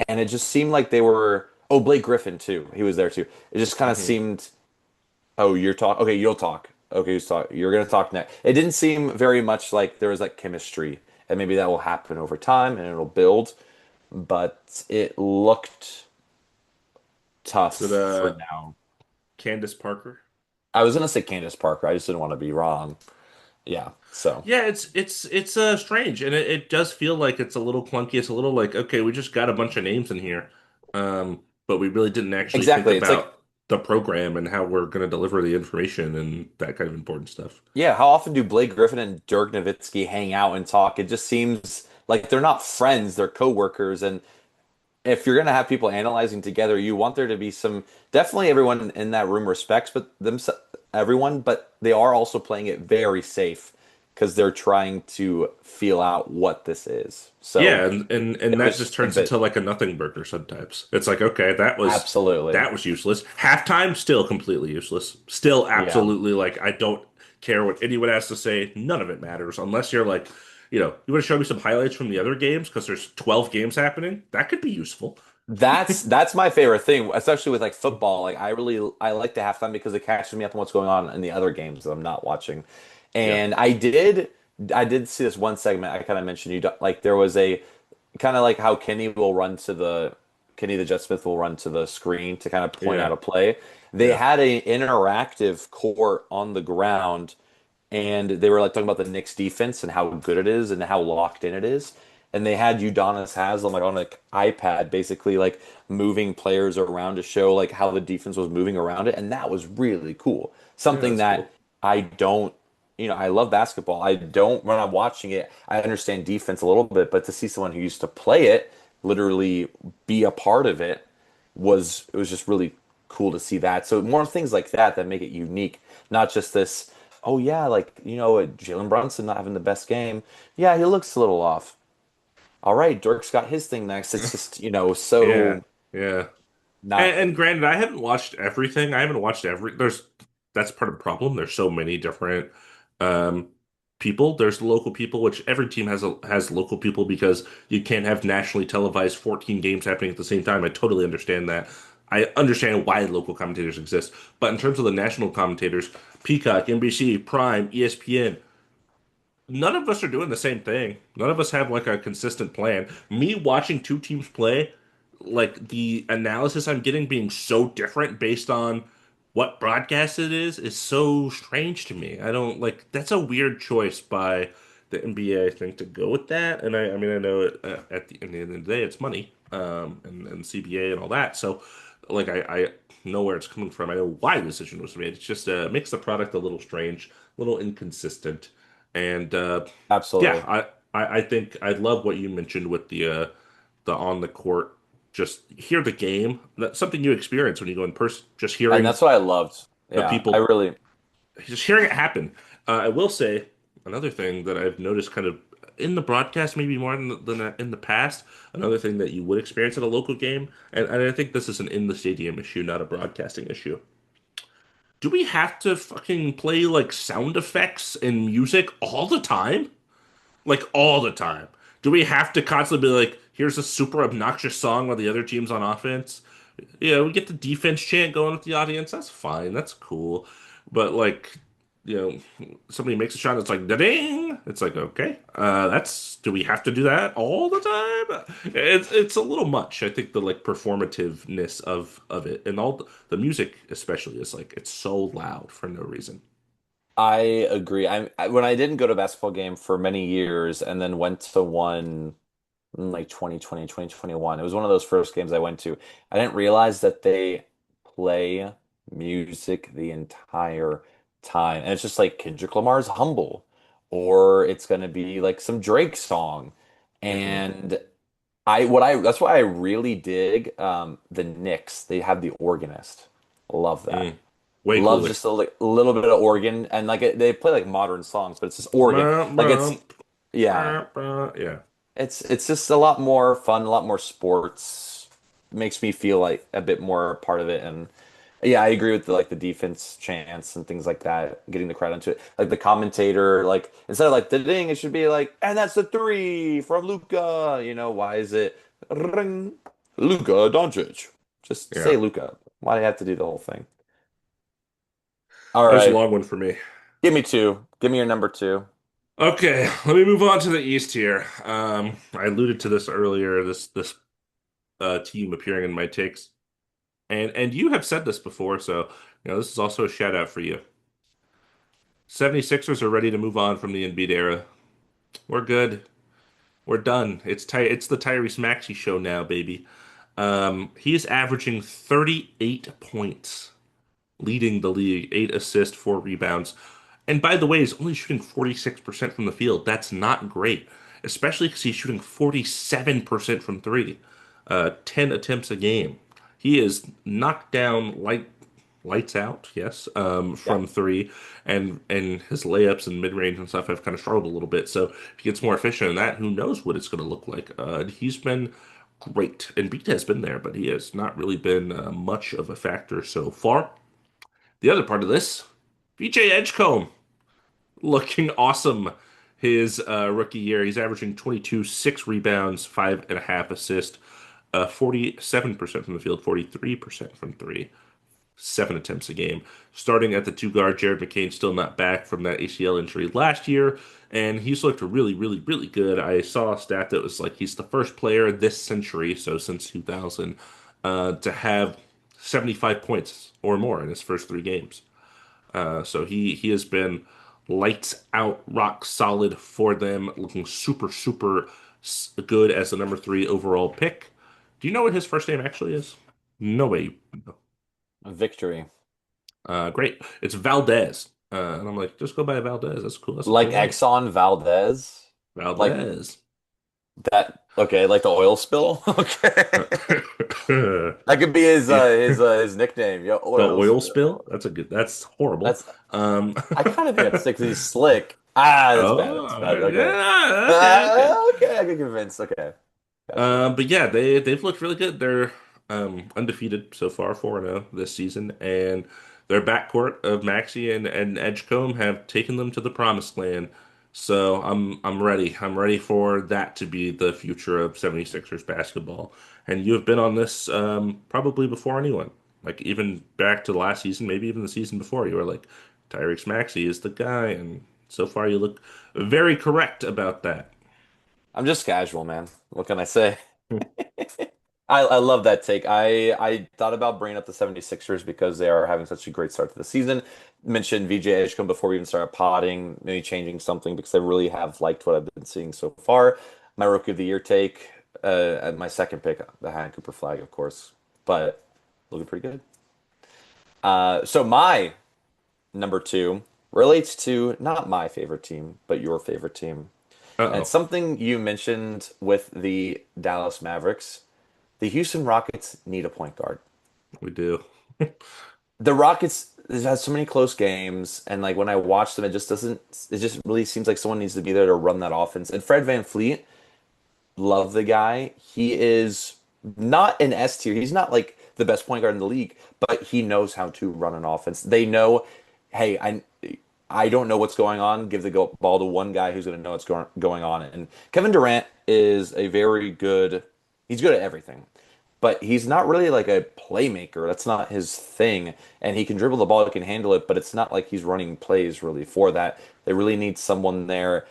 and it just seemed like they were. Oh, Blake Griffin too. He was there too. It just kind of Hmm. seemed. Oh, you're talk. Okay, you'll talk. Okay, who's talk? You're gonna talk next. It didn't seem very much like there was like chemistry, and maybe that will happen over time and it'll build. But it looked tough Is it for now. Candace Parker? I was gonna say Candace Parker. I just didn't want to be wrong. Yeah. So Yeah, it's strange, and it does feel like it's a little clunky. It's a little like, okay, we just got a bunch of names in here, but we really didn't actually think exactly. It's like about the program and how we're going to deliver the information and that kind of important stuff. yeah, how often do Blake Griffin and Dirk Nowitzki hang out and talk? It just seems like they're not friends, they're coworkers, and if you're gonna have people analyzing together, you want there to be some definitely everyone in that room respects but them everyone, but they are also playing it very safe because they're trying to feel out what this is. So Yeah, and it that was just a turns into bit like a nothing burger sometimes. It's like, okay, that was absolutely. that was useless. Halftime, still completely useless. Still Yeah. absolutely like I don't care what anyone has to say. None of it matters unless you're like, you want to show me some highlights from the other games because there's 12 games happening. That could be useful. That's my favorite thing, especially with like football. Like I like the halftime because it catches me up on what's going on in the other games that I'm not watching. Yeah, And I did see this one segment I kind of mentioned like there was a kind of like how Kenny the Jet Smith will run to the screen to kind of point yeah, out a play. They yeah, had a interactive court on the ground and they were like talking about the Knicks defense and how good it is and how locked in it is. And they had Udonis Haslem like on an iPad, basically like moving players around to show like how the defense was moving around it, and that was really cool. yeah. Something That's that cool. I don't, I love basketball. I don't when I'm watching it, I understand defense a little bit, but to see someone who used to play it literally be a part of it was just really cool to see that. So more things like that make it unique, not just this. Oh yeah, like Jalen Brunson not having the best game. Yeah, he looks a little off. All right, Dirk's got his thing next. It's just Yeah, so yeah. not And granted, I haven't watched everything. I haven't watched every. That's part of the problem. There's so many different um, people. There's the local people, which every team has local people because you can't have nationally televised 14 games happening at the same time. I totally understand that. I understand why local commentators exist, but in terms of the national commentators, Peacock, NBC, Prime, ESPN, none of us are doing the same thing. None of us have like a consistent plan. Me watching two teams play, like the analysis I'm getting being so different based on what broadcast it is so strange to me. I don't like that's a weird choice by the NBA, I think, to go with that. And I mean, I know at the end of the day, it's money, and CBA and all that. So, like, I know where it's coming from. I know why the decision was made. It's just makes the product a little strange, a little inconsistent. And yeah, absolutely. I think I love what you mentioned with the on the court. Just hear the game. That's something you experience when you go in person. Just And hearing that's what I loved. the Yeah, I people, really just hearing it happen. I will say another thing that I've noticed kind of in the broadcast, maybe more than in the past. Another thing that you would experience at a local game, and I think this is an in the stadium issue, not a broadcasting issue. Do we have to fucking play like sound effects and music all the time? Like all the time. Do we have to constantly be like, here's a super obnoxious song while the other team's on offense? Yeah, we get the defense chant going with the audience. That's fine. That's cool. But like, somebody makes a shot that's like da-ding. It's like, okay, do we have to do that all the time? It's a little much. I think the like performativeness of it and all the music especially is like it's so loud for no reason. I agree. When I didn't go to a basketball game for many years and then went to one in like 2020, 2021. It was one of those first games I went to. I didn't realize that they play music the entire time. And it's just like Kendrick Lamar's Humble, or it's gonna be like some Drake song. Hmm. And that's why I really dig the Knicks. They have the organist. Love that. Mm. Way Love cooler. just little bit of organ and like they play like modern songs, but it's just organ. Like it's yeah. Yeah. It's just a lot more fun, a lot more sports. Makes me feel like a bit more a part of it. And yeah, I agree with the defense chants and things like that, getting the crowd into it. Like the commentator, like instead of like the ding, it should be like, and that's the three from Luca. Why is it ring Luca Doncic? Just say Yeah. Luca. Why do you have to do the whole thing? All That was a right, long one for me. give me two. Give me your number two. Okay, let me move on to the East here. I alluded to this earlier, this team appearing in my takes. And you have said this before, so this is also a shout out for you. 76ers are ready to move on from the Embiid era. We're good. We're done. It's the Tyrese Maxey show now, baby. He is averaging 38 points, leading the league, 8 assists, 4 rebounds. And by the way, he's only shooting 46% from the field. That's not great, especially because he's shooting 47% from three. 10 attempts a game. He is knocked down lights out, yes, Yeah. from three, and his layups and mid range and stuff have kind of struggled a little bit. So if he gets more efficient in that, who knows what it's going to look like? He's been great, and Beat has been there, but he has not really been much of a factor so far. The other part of this, VJ Edgecombe looking awesome. His rookie year, he's averaging 22, 6 rebounds, 5.5 assists, 47% from the field, 43% from three, 7 attempts a game. Starting at the two guard, Jared McCain still not back from that ACL injury last year, and he's looked really, really, really good. I saw a stat that was like he's the first player this century, so since 2000, to have 75 points or more in his first 3 games. So he has been lights out, rock solid for them, looking super, super good as the number 3 overall pick. Do you know what his first name actually is? No way. Victory. Great. It's Valdez. And I'm like, just go by Valdez. That's cool. That's a Like cool name. Exxon Valdez? Like Valdez. that, okay, like the oil spill? Okay. The That could be his nickname. Yo, oil oil spill? spill. That's horrible. That's Um, I kind of think that's sick 'cause he's slick. Ah, that's bad. That's oh, bad. Okay. yeah. Okay, okay. Okay, I get convinced. Okay. Gotcha. But yeah, they've looked really good. They're undefeated so far, 4-0 this season, and their backcourt of Maxey and Edgecombe have taken them to the promised land. So I'm ready. I'm ready for that to be the future of 76ers basketball. And you have been on this probably before anyone. Like even back to last season, maybe even the season before, you were like, Tyrese Maxey is the guy, and so far you look very correct about that. I'm just casual, man. What can I say? I love that take. I thought about bringing up the 76ers because they are having such a great start to the season. Mentioned VJ Edgecombe before we even started potting, maybe changing something because I really have liked what I've been seeing so far. My rookie of the year take, at my second pick, the Hannah Cooper flag, of course, but looking pretty good. So my number two relates to not my favorite team, but your favorite team. And Uh-oh, something you mentioned with the Dallas Mavericks, the Houston Rockets need a point guard. we do. The Rockets has had so many close games, and like when I watch them, it just doesn't. It just really seems like someone needs to be there to run that offense. And Fred VanVleet, love the guy. He is not an S tier. He's not like the best point guard in the league, but he knows how to run an offense. They know, hey, I don't know what's going on. Give the ball to one guy who's going to know what's going on. And Kevin Durant is a very good. He's good at everything, but he's not really like a playmaker. That's not his thing. And he can dribble the ball, he can handle it, but it's not like he's running plays really for that. They really need someone there.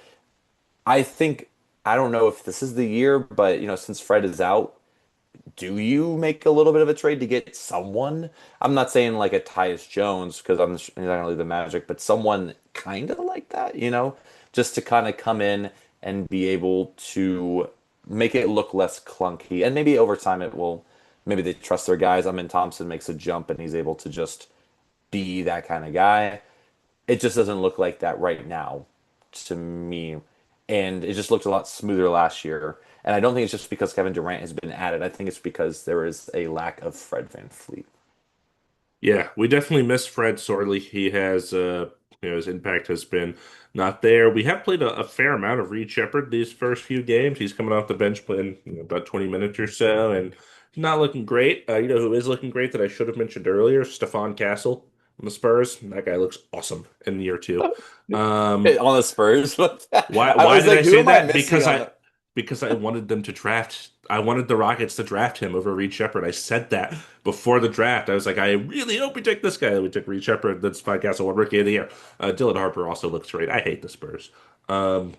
I think I don't know if this is the year, but since Fred is out, do you make a little bit of a trade to get someone? I'm not saying like a Tyus Jones because he's not gonna leave the Magic, but someone kind of like that, just to kind of come in and be able to make it look less clunky. And maybe over time it will. Maybe they trust their guys. I mean, Thompson makes a jump and he's able to just be that kind of guy. It just doesn't look like that right now to me. And it just looked a lot smoother last year. And I don't think it's just because Kevin Durant has been added. I think it's because there is a lack of Fred VanVleet. Yeah, we definitely miss Fred sorely. He has, his impact has been not there. We have played a fair amount of Reed Shepherd these first few games. He's coming off the bench playing, about 20 minutes or so, and not looking great. You know who is looking great that I should have mentioned earlier? Stephon Castle on the Spurs. That guy looks awesome in year two. Um, On the Spurs. why I why was did like, I who say am I that? missing on the Because I wanted them to draft. I wanted the Rockets to draft him over Reed Shepherd. I said that before the draft. I was like, I really hope we take this guy. We took Reed Shepherd. That's podcast one rookie of the year. Dylan Harper also looks great. I hate the Spurs. Um,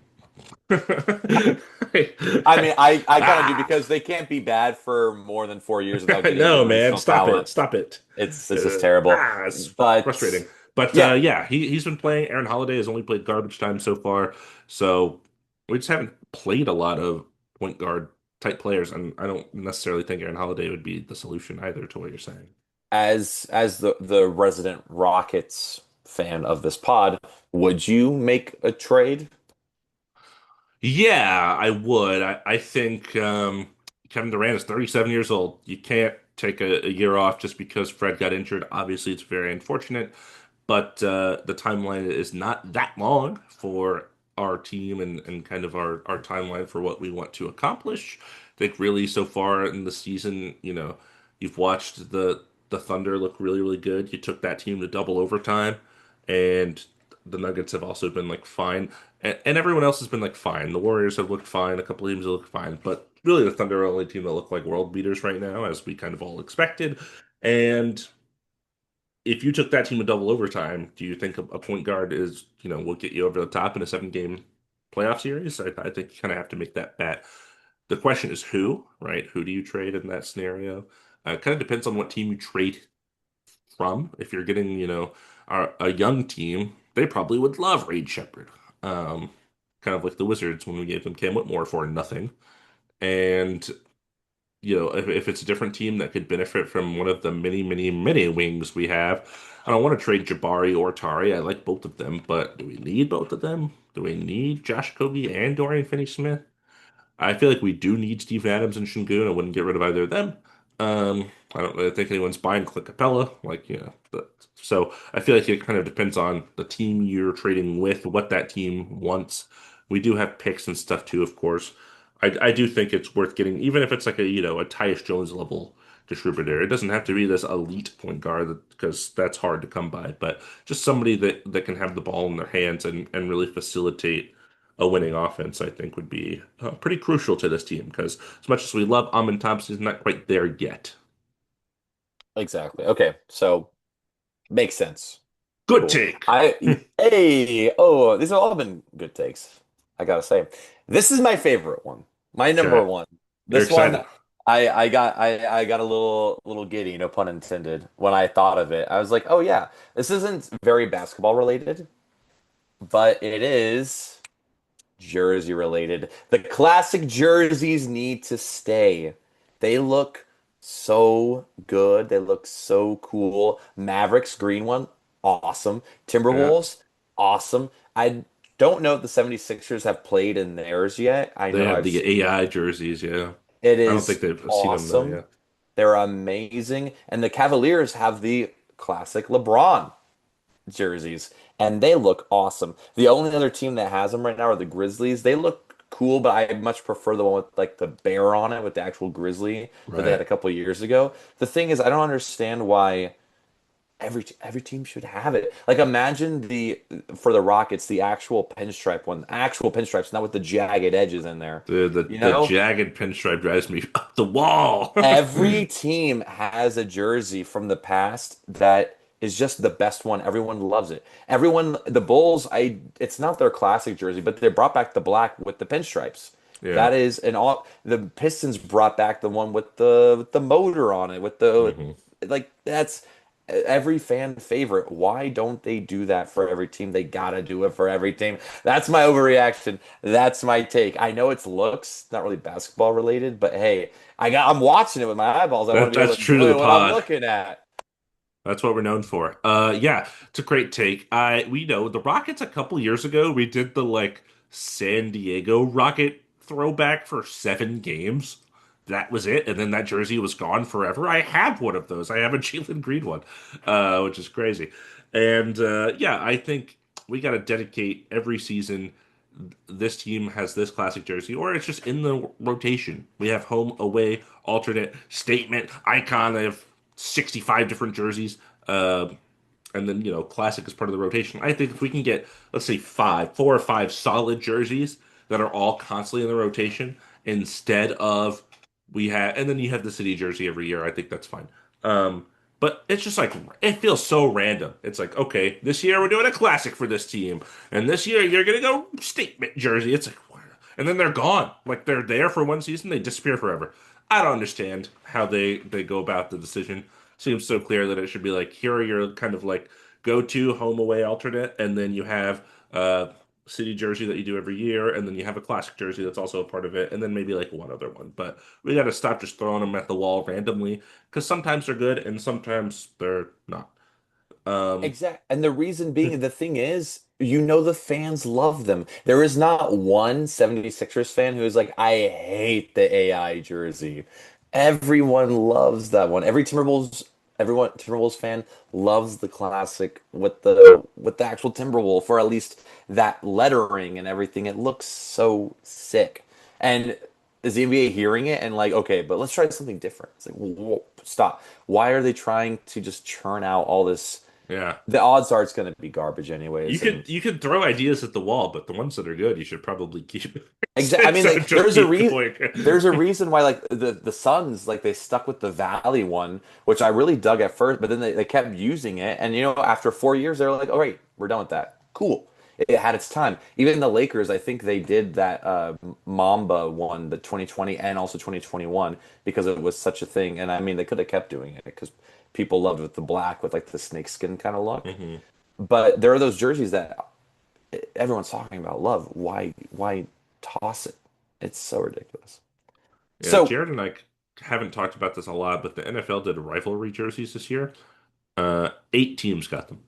I mean, I kind of do ah, because they can't be bad for more than 4 years without getting no, man, generational stop it, talent. stop it. It's just terrible. It's But frustrating. But yeah, yeah, he's been playing. Aaron Holiday has only played garbage time so far, so we just haven't played a lot of point guard type players, and I don't necessarily think Aaron Holiday would be the solution either to what you're saying. as the resident Rockets fan of this pod, would you make a trade? Yeah, I would. I think Kevin Durant is 37 years old. You can't take a year off just because Fred got injured. Obviously, it's very unfortunate, but the timeline is not that long for our team and kind of our timeline for what we want to accomplish. I think really so far in the season, you've watched the Thunder look really, really good. You took that team to double overtime, and the Nuggets have also been like fine, and everyone else has been like fine. The Warriors have looked fine. A couple teams have looked fine, but really the Thunder are the only team that look like world beaters right now, as we kind of all expected. And if you took that team to double overtime, do you think a point guard will get you over the top in a 7 game playoff series? I think you kind of have to make that bet. The question is who, right? Who do you trade in that scenario? It kind of depends on what team you trade from. If you're getting, a young team, they probably would love Reed Shepherd. Um, Kind of like the Wizards when we gave them Cam Whitmore for nothing. And if it's a different team that could benefit from one of the many, many, many wings we have, I don't want to trade Jabari or Tari. I like both of them, but do we need both of them? Do we need Josh Okogie and Dorian Finney-Smith? I feel like we do need Steve Adams and Şengün. I wouldn't get rid of either of them. I don't really think anyone's buying Clint Capella. So I feel like it kind of depends on the team you're trading with, what that team wants. We do have picks and stuff too, of course. I do think it's worth getting, even if it's like a Tyus Jones level distributor. It doesn't have to be this elite point guard because that's hard to come by, but just somebody that can have the ball in their hands and really facilitate a winning offense, I think would be pretty crucial to this team because as much as we love Amon Thompson, he's not quite there yet. Exactly. Okay, so makes sense. Good Cool. take. These have all been good takes. I gotta say, this is my favorite one. My number Okay, one. you're This one, excited. I got a little giddy, no pun intended, when I thought of it. I was like, oh yeah, this isn't very basketball related, but it is jersey related. The classic jerseys need to stay. They look so good. They look so cool. Mavericks green one, awesome. Yeah, Timberwolves, awesome. I don't know if the 76ers have played in theirs yet. I they know have I've the seen AI jerseys. Yeah, it I don't think is they've seen them though. awesome. Yeah, They're amazing. And the Cavaliers have the classic LeBron jerseys, and they look awesome. The only other team that has them right now are the Grizzlies. They look cool, but I much prefer the one with like the bear on it with the actual grizzly that they had right. a couple of years ago. The thing is, I don't understand why every team should have it. Like imagine the for the Rockets, the actual pinstripe one, actual pinstripes, not with the jagged edges in there. The You the know? jagged pinstripe drives me up the wall. Every team has a jersey from the past that is just the best one. Everyone loves it. Everyone, the Bulls, it's not their classic jersey, but they brought back the black with the pinstripes. Yeah. That is an all. The Pistons brought back the one with the motor on it, with the Hmm. like that's every fan favorite. Why don't they do that for every team? They gotta do it for every team. That's my overreaction. That's my take. I know it's looks, not really basketball related, but hey, I'm watching it with my eyeballs. I want to be able That's to true to the enjoy what I'm pod. looking at. That's what we're known for. Yeah, it's a great take. We know the Rockets a couple years ago, we did the like San Diego Rocket throwback for 7 games. That was it, and then that jersey was gone forever. I have one of those. I have a Jalen Green one, which is crazy. And yeah, I think we got to dedicate every season. This team has this classic jersey, or it's just in the rotation. We have home, away, alternate, statement, icon. I have 65 different jerseys. Uh, and then, classic is part of the rotation. I think if we can get, let's say, 4 or 5 solid jerseys that are all constantly in the rotation instead of and then you have the city jersey every year. I think that's fine. Um, but it's just like, it feels so random. It's like, okay, this year we're doing a classic for this team, and this year you're going to go statement jersey. It's like, and then they're gone. Like they're there for one season, they disappear forever. I don't understand how they go about the decision. Seems so clear that it should be like here are your kind of like go to home away alternate, and then you have city jersey that you do every year, and then you have a classic jersey that's also a part of it, and then maybe like one other one. But we got to stop just throwing them at the wall randomly because sometimes they're good and sometimes they're not. Um, Exact. And the reason being, the thing is, the fans love them. There is not one 76ers fan who is like, I hate the AI jersey. Everyone loves that one. Everyone Timberwolves fan loves the classic with the actual Timberwolf, or at least that lettering and everything. It looks so sick. And is the NBA hearing it and like, okay, but let's try something different? It's like, whoa, stop. Why are they trying to just churn out all this? Yeah. The odds are it's going to be garbage anyways. And You could throw ideas at the wall, but the ones that are good, you should probably keep. I mean, So like, just keep going. there's a reason why like the Suns like they stuck with the Valley one, which I really dug at first, but then they kept using it, and after 4 years they're like, all right, we're done with that. Cool. It had its time. Even the Lakers, I think they did that Mamba one, the 2020 and also 2021, because it was such a thing. And I mean, they could have kept doing it because people loved with the black with like the snakeskin kind of look. Hmm. But there are those jerseys that everyone's talking about love. Why toss it? It's so ridiculous. Yeah, So Jared and I haven't talked about this a lot, but the NFL did rivalry jerseys this year. 8 teams got them.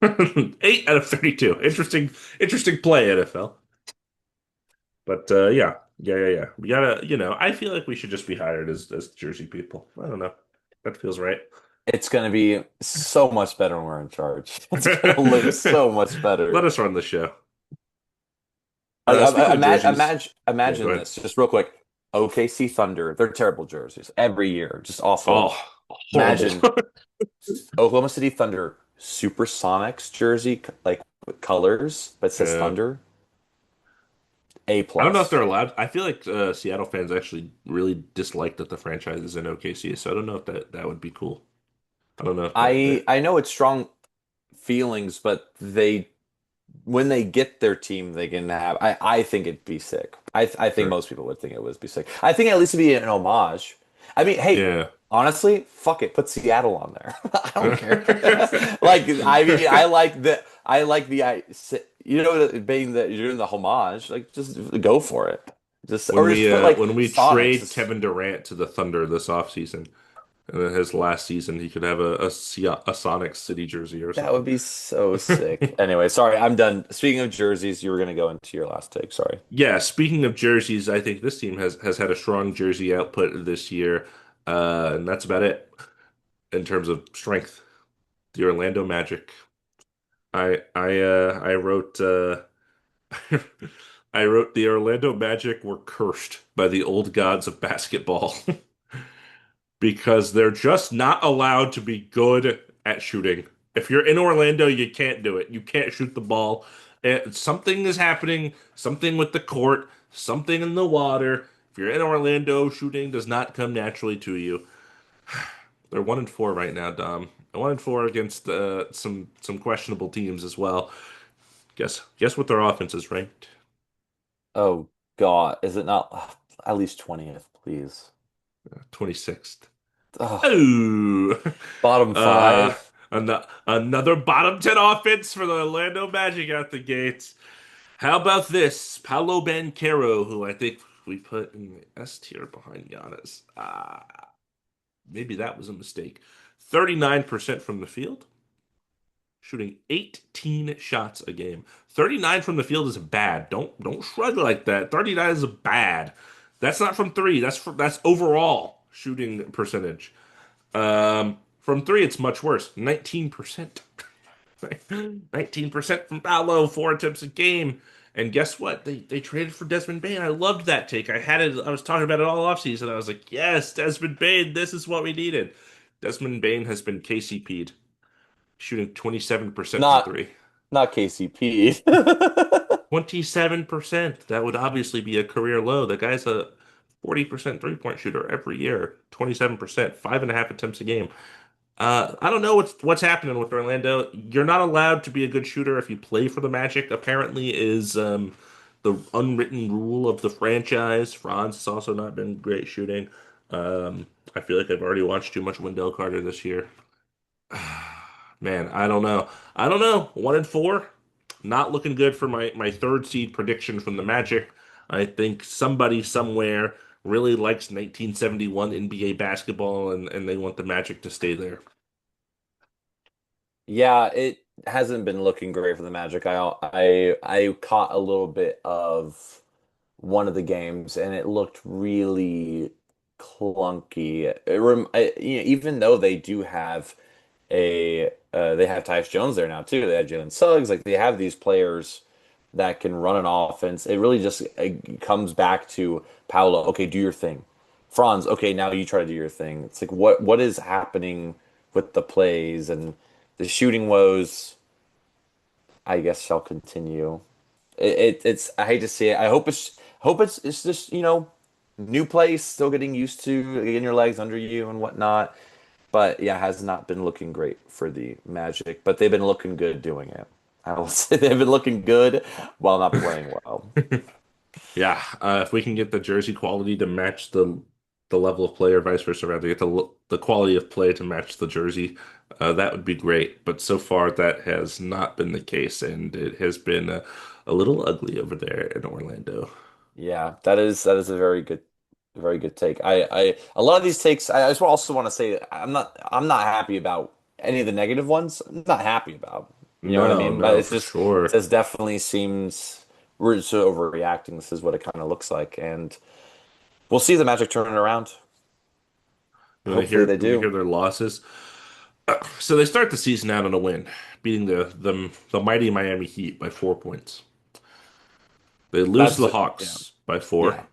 8 out of 32. Interesting play, NFL. But yeah. We gotta, I feel like we should just be hired as Jersey people. I don't know. That feels right. it's going to be so much better when we're in charge. It's going to look so much Let better. us run the show. Speaking of Imagine, jerseys, yeah, go imagine ahead. this, just real quick. OKC Thunder, they're terrible jerseys every year, just awful. Oh, horrible. Imagine Oklahoma City Thunder Supersonics jersey, like with colors, but it says Yeah. Thunder. A I don't know if plus. they're allowed. I feel like Seattle fans actually really dislike that the franchise is in OKC, so I don't know if that would be cool. I don't know if that. I know it's strong feelings, but they when they get their team, they can have. I think it'd be sick. I think Sure. most people would think it would be sick. I think at least it'd be an homage. I mean, hey, Yeah. honestly, fuck it, put Seattle on there. I don't care. Like, I mean, I like the being that you're doing the homage. Like, just go for it. Just or just put like When we Sonics. trade Kevin Durant to the Thunder this offseason, and then his last season, he could have a Sonic City jersey or That would something. be so sick. Anyway, sorry, I'm done. Speaking of jerseys, you were gonna go into your last take. Sorry. Yeah, speaking of jerseys, I think this team has had a strong jersey output this year, and that's about it in terms of strength. The Orlando Magic. I wrote I wrote the Orlando Magic were cursed by the old gods of basketball because they're just not allowed to be good at shooting. If you're in Orlando, you can't do it. You can't shoot the ball. Something is happening, something with the court, something in the water. If you're in Orlando, shooting does not come naturally to you. They're 1-4 right now, Dom. 1-4 against some questionable teams as well. Guess what their offense is ranked? Oh God, is it not at least 20th, please? 26th. Oh, Oh, bottom five. another bottom 10 offense for the Orlando Magic out the gates. How about this? Paolo Banchero, who I think we put in the S tier behind Giannis. Maybe that was a mistake. 39% from the field, shooting 18 shots a game. 39 from the field is bad. Don't shrug like that. 39 is bad. That's not from three. That's overall shooting percentage. From three, it's much worse. 19%. 19% from Paolo, 4 attempts a game. And guess what? They traded for Desmond Bane. I loved that take. I had it. I was talking about it all offseason. I was like, yes, Desmond Bane. This is what we needed. Desmond Bane has been KCP'd, shooting 27% from Not three. not KCP. 27%. That would obviously be a career low. The guy's a 40% three-point shooter every year. 27%, 5.5 attempts a game. I don't know what's happening with Orlando. You're not allowed to be a good shooter if you play for the Magic, apparently, is the unwritten rule of the franchise. Franz has also not been great shooting. I feel like I've already watched too much Wendell Carter this year. Man, I don't know. I don't know. 1-4, not looking good for my third seed prediction from the Magic. I think somebody somewhere really likes 1971 NBA basketball and they want the Magic to stay there. Yeah, hasn't been looking great for the Magic. I caught a little bit of one of the games, and it looked really clunky. Even though they do have they have Tyus Jones there now too. They have Jalen Suggs. Like they have these players that can run an offense. It really just comes back to Paolo. Okay, do your thing. Franz. Okay, now you try to do your thing. It's like what is happening with the plays and the shooting woes. I guess shall continue. It's I hate to see it. I hope it's just new place, still getting used to getting your legs under you and whatnot. But yeah, has not been looking great for the Magic, but they've been looking good doing it. I will say they've been looking good while not playing well. Yeah, if we can get the jersey quality to match the level of play, or vice versa, rather get the quality of play to match the jersey, that would be great. But so far, that has not been the case, and it has been a little ugly over there in Orlando. Yeah, that is a very good take. A lot of these takes. I just also want to say I'm not happy about any of the negative ones. I'm not happy about. You know what I No, mean? But no, it's for just it sure. just definitely seems we're just overreacting. This is what it kind of looks like, and we'll see the Magic turn it around. You want to Hopefully hear they you want to do. hear their losses? So they start the season out on a win, beating the mighty Miami Heat by 4 points. They lose to That's the yeah, Hawks by four. yeah.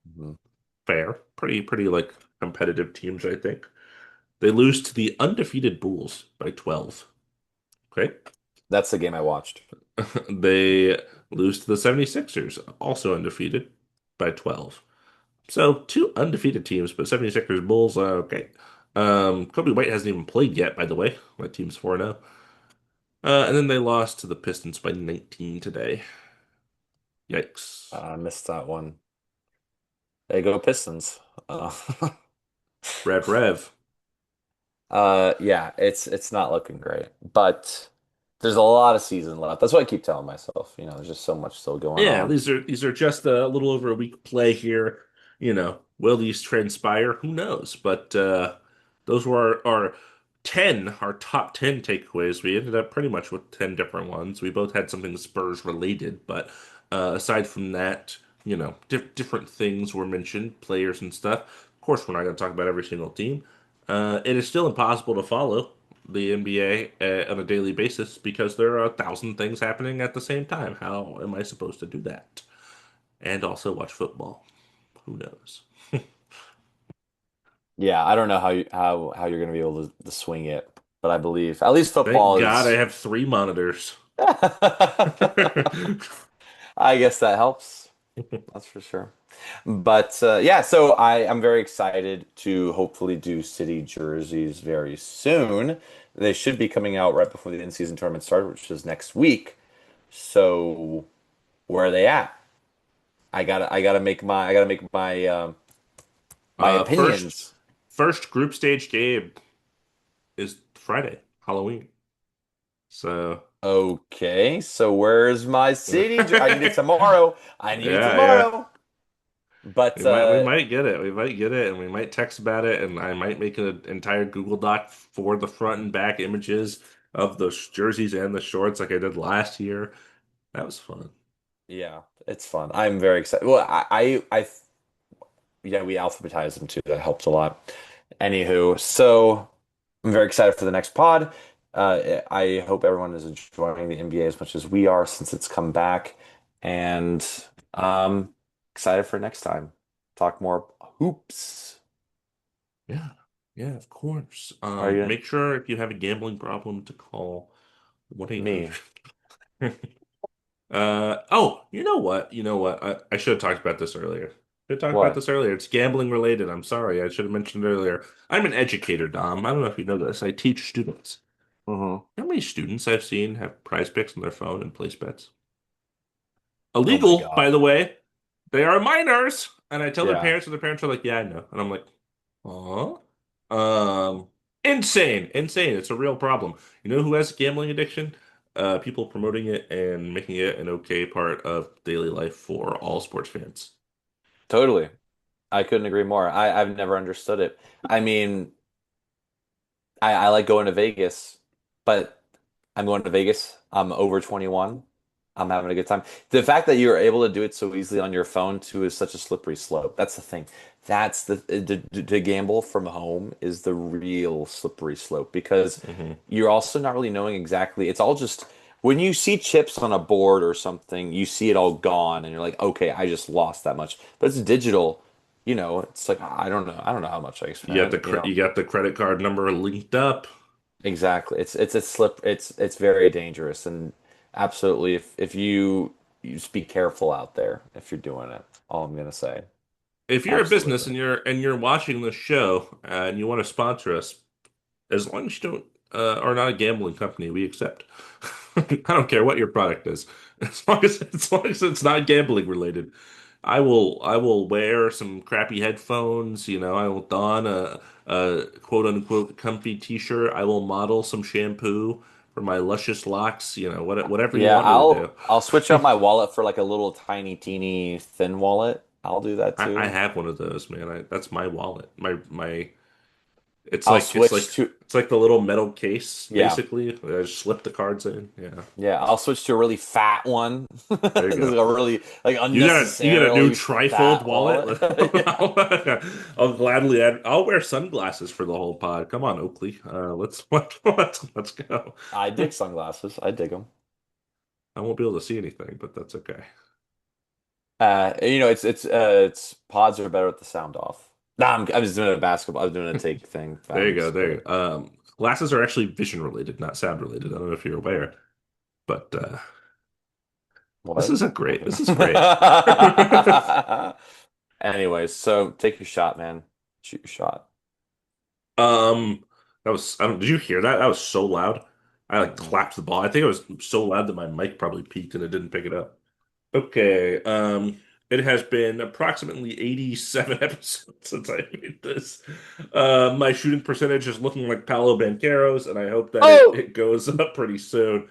Mhm. Fair, pretty like competitive teams, I think. They lose to the undefeated Bulls by 12. Okay. That's the game I watched. They lose to the 76ers, also undefeated, by 12. So two undefeated teams, but 76ers, Bulls, okay. Kobe White hasn't even played yet, by the way. My team's 4-0. And then they lost to the Pistons by 19 today. Yikes. I missed that one. There you go, Pistons. Rev. Yeah, it's not looking great, but there's a lot of season left. That's what I keep telling myself. There's just so much still going Yeah, on. these are just a little over a week play here. Will these transpire? Who knows? But those were our 10, our top 10 takeaways. We ended up pretty much with 10 different ones. We both had something Spurs related, but aside from that, different things were mentioned, players and stuff. Of course, we're not going to talk about every single team. It is still impossible to follow the NBA on a daily basis because there are 1,000 things happening at the same time. How am I supposed to do that? And also watch football. Who knows? Yeah, I don't know how you're gonna be able to swing it, but I believe at least Thank football God I is. have three monitors. I guess that helps. That's for sure. But yeah, so I'm very excited to hopefully do city jerseys very soon. They should be coming out right before the in-season tournament start, which is next week. So where are they at? I gotta make my Uh, first, opinions. first group stage game is Friday, Halloween. So, Okay, so where's my city? I need it yeah, tomorrow. I need it yeah. tomorrow. But We might get it. We might get it, and we might text about it, and I might make an entire Google Doc for the front and back images of the jerseys and the shorts like I did last year. That was fun. yeah, it's fun. I'm very excited. Well, yeah, we alphabetized them too. That helps a lot. Anywho, so I'm very excited for the next pod. I hope everyone is enjoying the NBA as much as we are since it's come back, and um, excited for next time. Talk more hoops. Yeah, yeah, of course. Are you Make sure if you have a gambling problem to call me? 1-800. Oh, you know what? You know what? I should have talked about this earlier. Should have talked about What? this earlier. It's gambling related. I'm sorry. I should have mentioned it earlier. I'm an educator, Dom. I don't know if you know this. I teach students. Hmm. How many students I've seen have prize picks on their phone and place bets? Oh my Illegal, by God. the way. They are minors. And I tell their Yeah. parents, and their parents are like, yeah, I know. And I'm like, huh? Insane, insane. It's a real problem. You know who has gambling addiction? People promoting it and making it an okay part of daily life for all sports fans. Totally. I couldn't agree more. I've never understood it. I mean, I like going to Vegas, but I'm going to Vegas. I'm over 21. I'm having a good time. The fact that you're able to do it so easily on your phone too is such a slippery slope. That's the thing. That's to gamble from home is the real slippery slope because Hmm. you're also not really knowing exactly. It's all just when you see chips on a board or something, you see it all gone and you're like, okay, I just lost that much. But it's digital, it's like I don't know how much I spent, You got the credit card number linked up. Exactly. It's a slip. It's very dangerous and absolutely if you just be careful out there if you're doing it. All I'm gonna say. If you're a business Absolutely. and you're watching this show and you want to sponsor us, as long as you don't are not a gambling company, we accept. I don't care what your product is, as long as it's not gambling related. I will wear some crappy headphones. I will don a quote unquote comfy t-shirt. I will model some shampoo for my luscious locks. Whatever you Yeah, want me to do. I'll switch out my wallet for like a little tiny teeny thin wallet. I'll do that I too. have one of those, man. That's my wallet. My It's I'll like it's like switch to it's like the little metal case, yeah. basically. I just slip the cards in. Yeah, Yeah, I'll switch to a really fat one. there you This is go. a really like You got a new unnecessarily trifold fat wallet. wallet. Yeah. I'll gladly add. I'll wear sunglasses for the whole pod. Come on, Oakley. Let's go. I dig sunglasses. I dig them. I won't be able to see anything, but that's okay. It's pods are better with the sound off. Nah, I'm just doing a basketball. I was doing a take thing. There you go. Thanks. There you go. Glasses are actually vision related, not sound related. I don't know if you're aware, but this What? is a great. This is great. Anyways, so take your shot, man. Shoot your shot. That was, I don't, did you hear that? That was so loud. I like Mm-mm. clapped the ball. I think it was so loud that my mic probably peaked and it didn't pick it up. Okay. It has been approximately 87 episodes since I made this. My shooting percentage is looking like Paolo Banchero's, and I hope that it, Oh, it goes up pretty soon.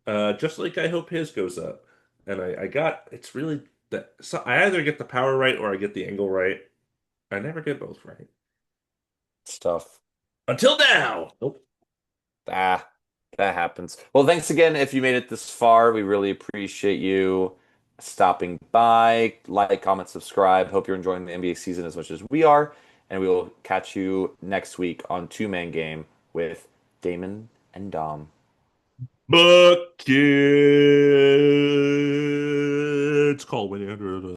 Just like I hope his goes up. And it's really that, so I either get the power right or I get the angle right. I never get both right. stuff. Until now. Nope. Ah, that happens. Well, thanks again if you made it this far. We really appreciate you stopping by. Like, comment, subscribe. Hope you're enjoying the NBA season as much as we are. And we will catch you next week on Two Man Game with Damon and Dom. Buckets. Call Winnie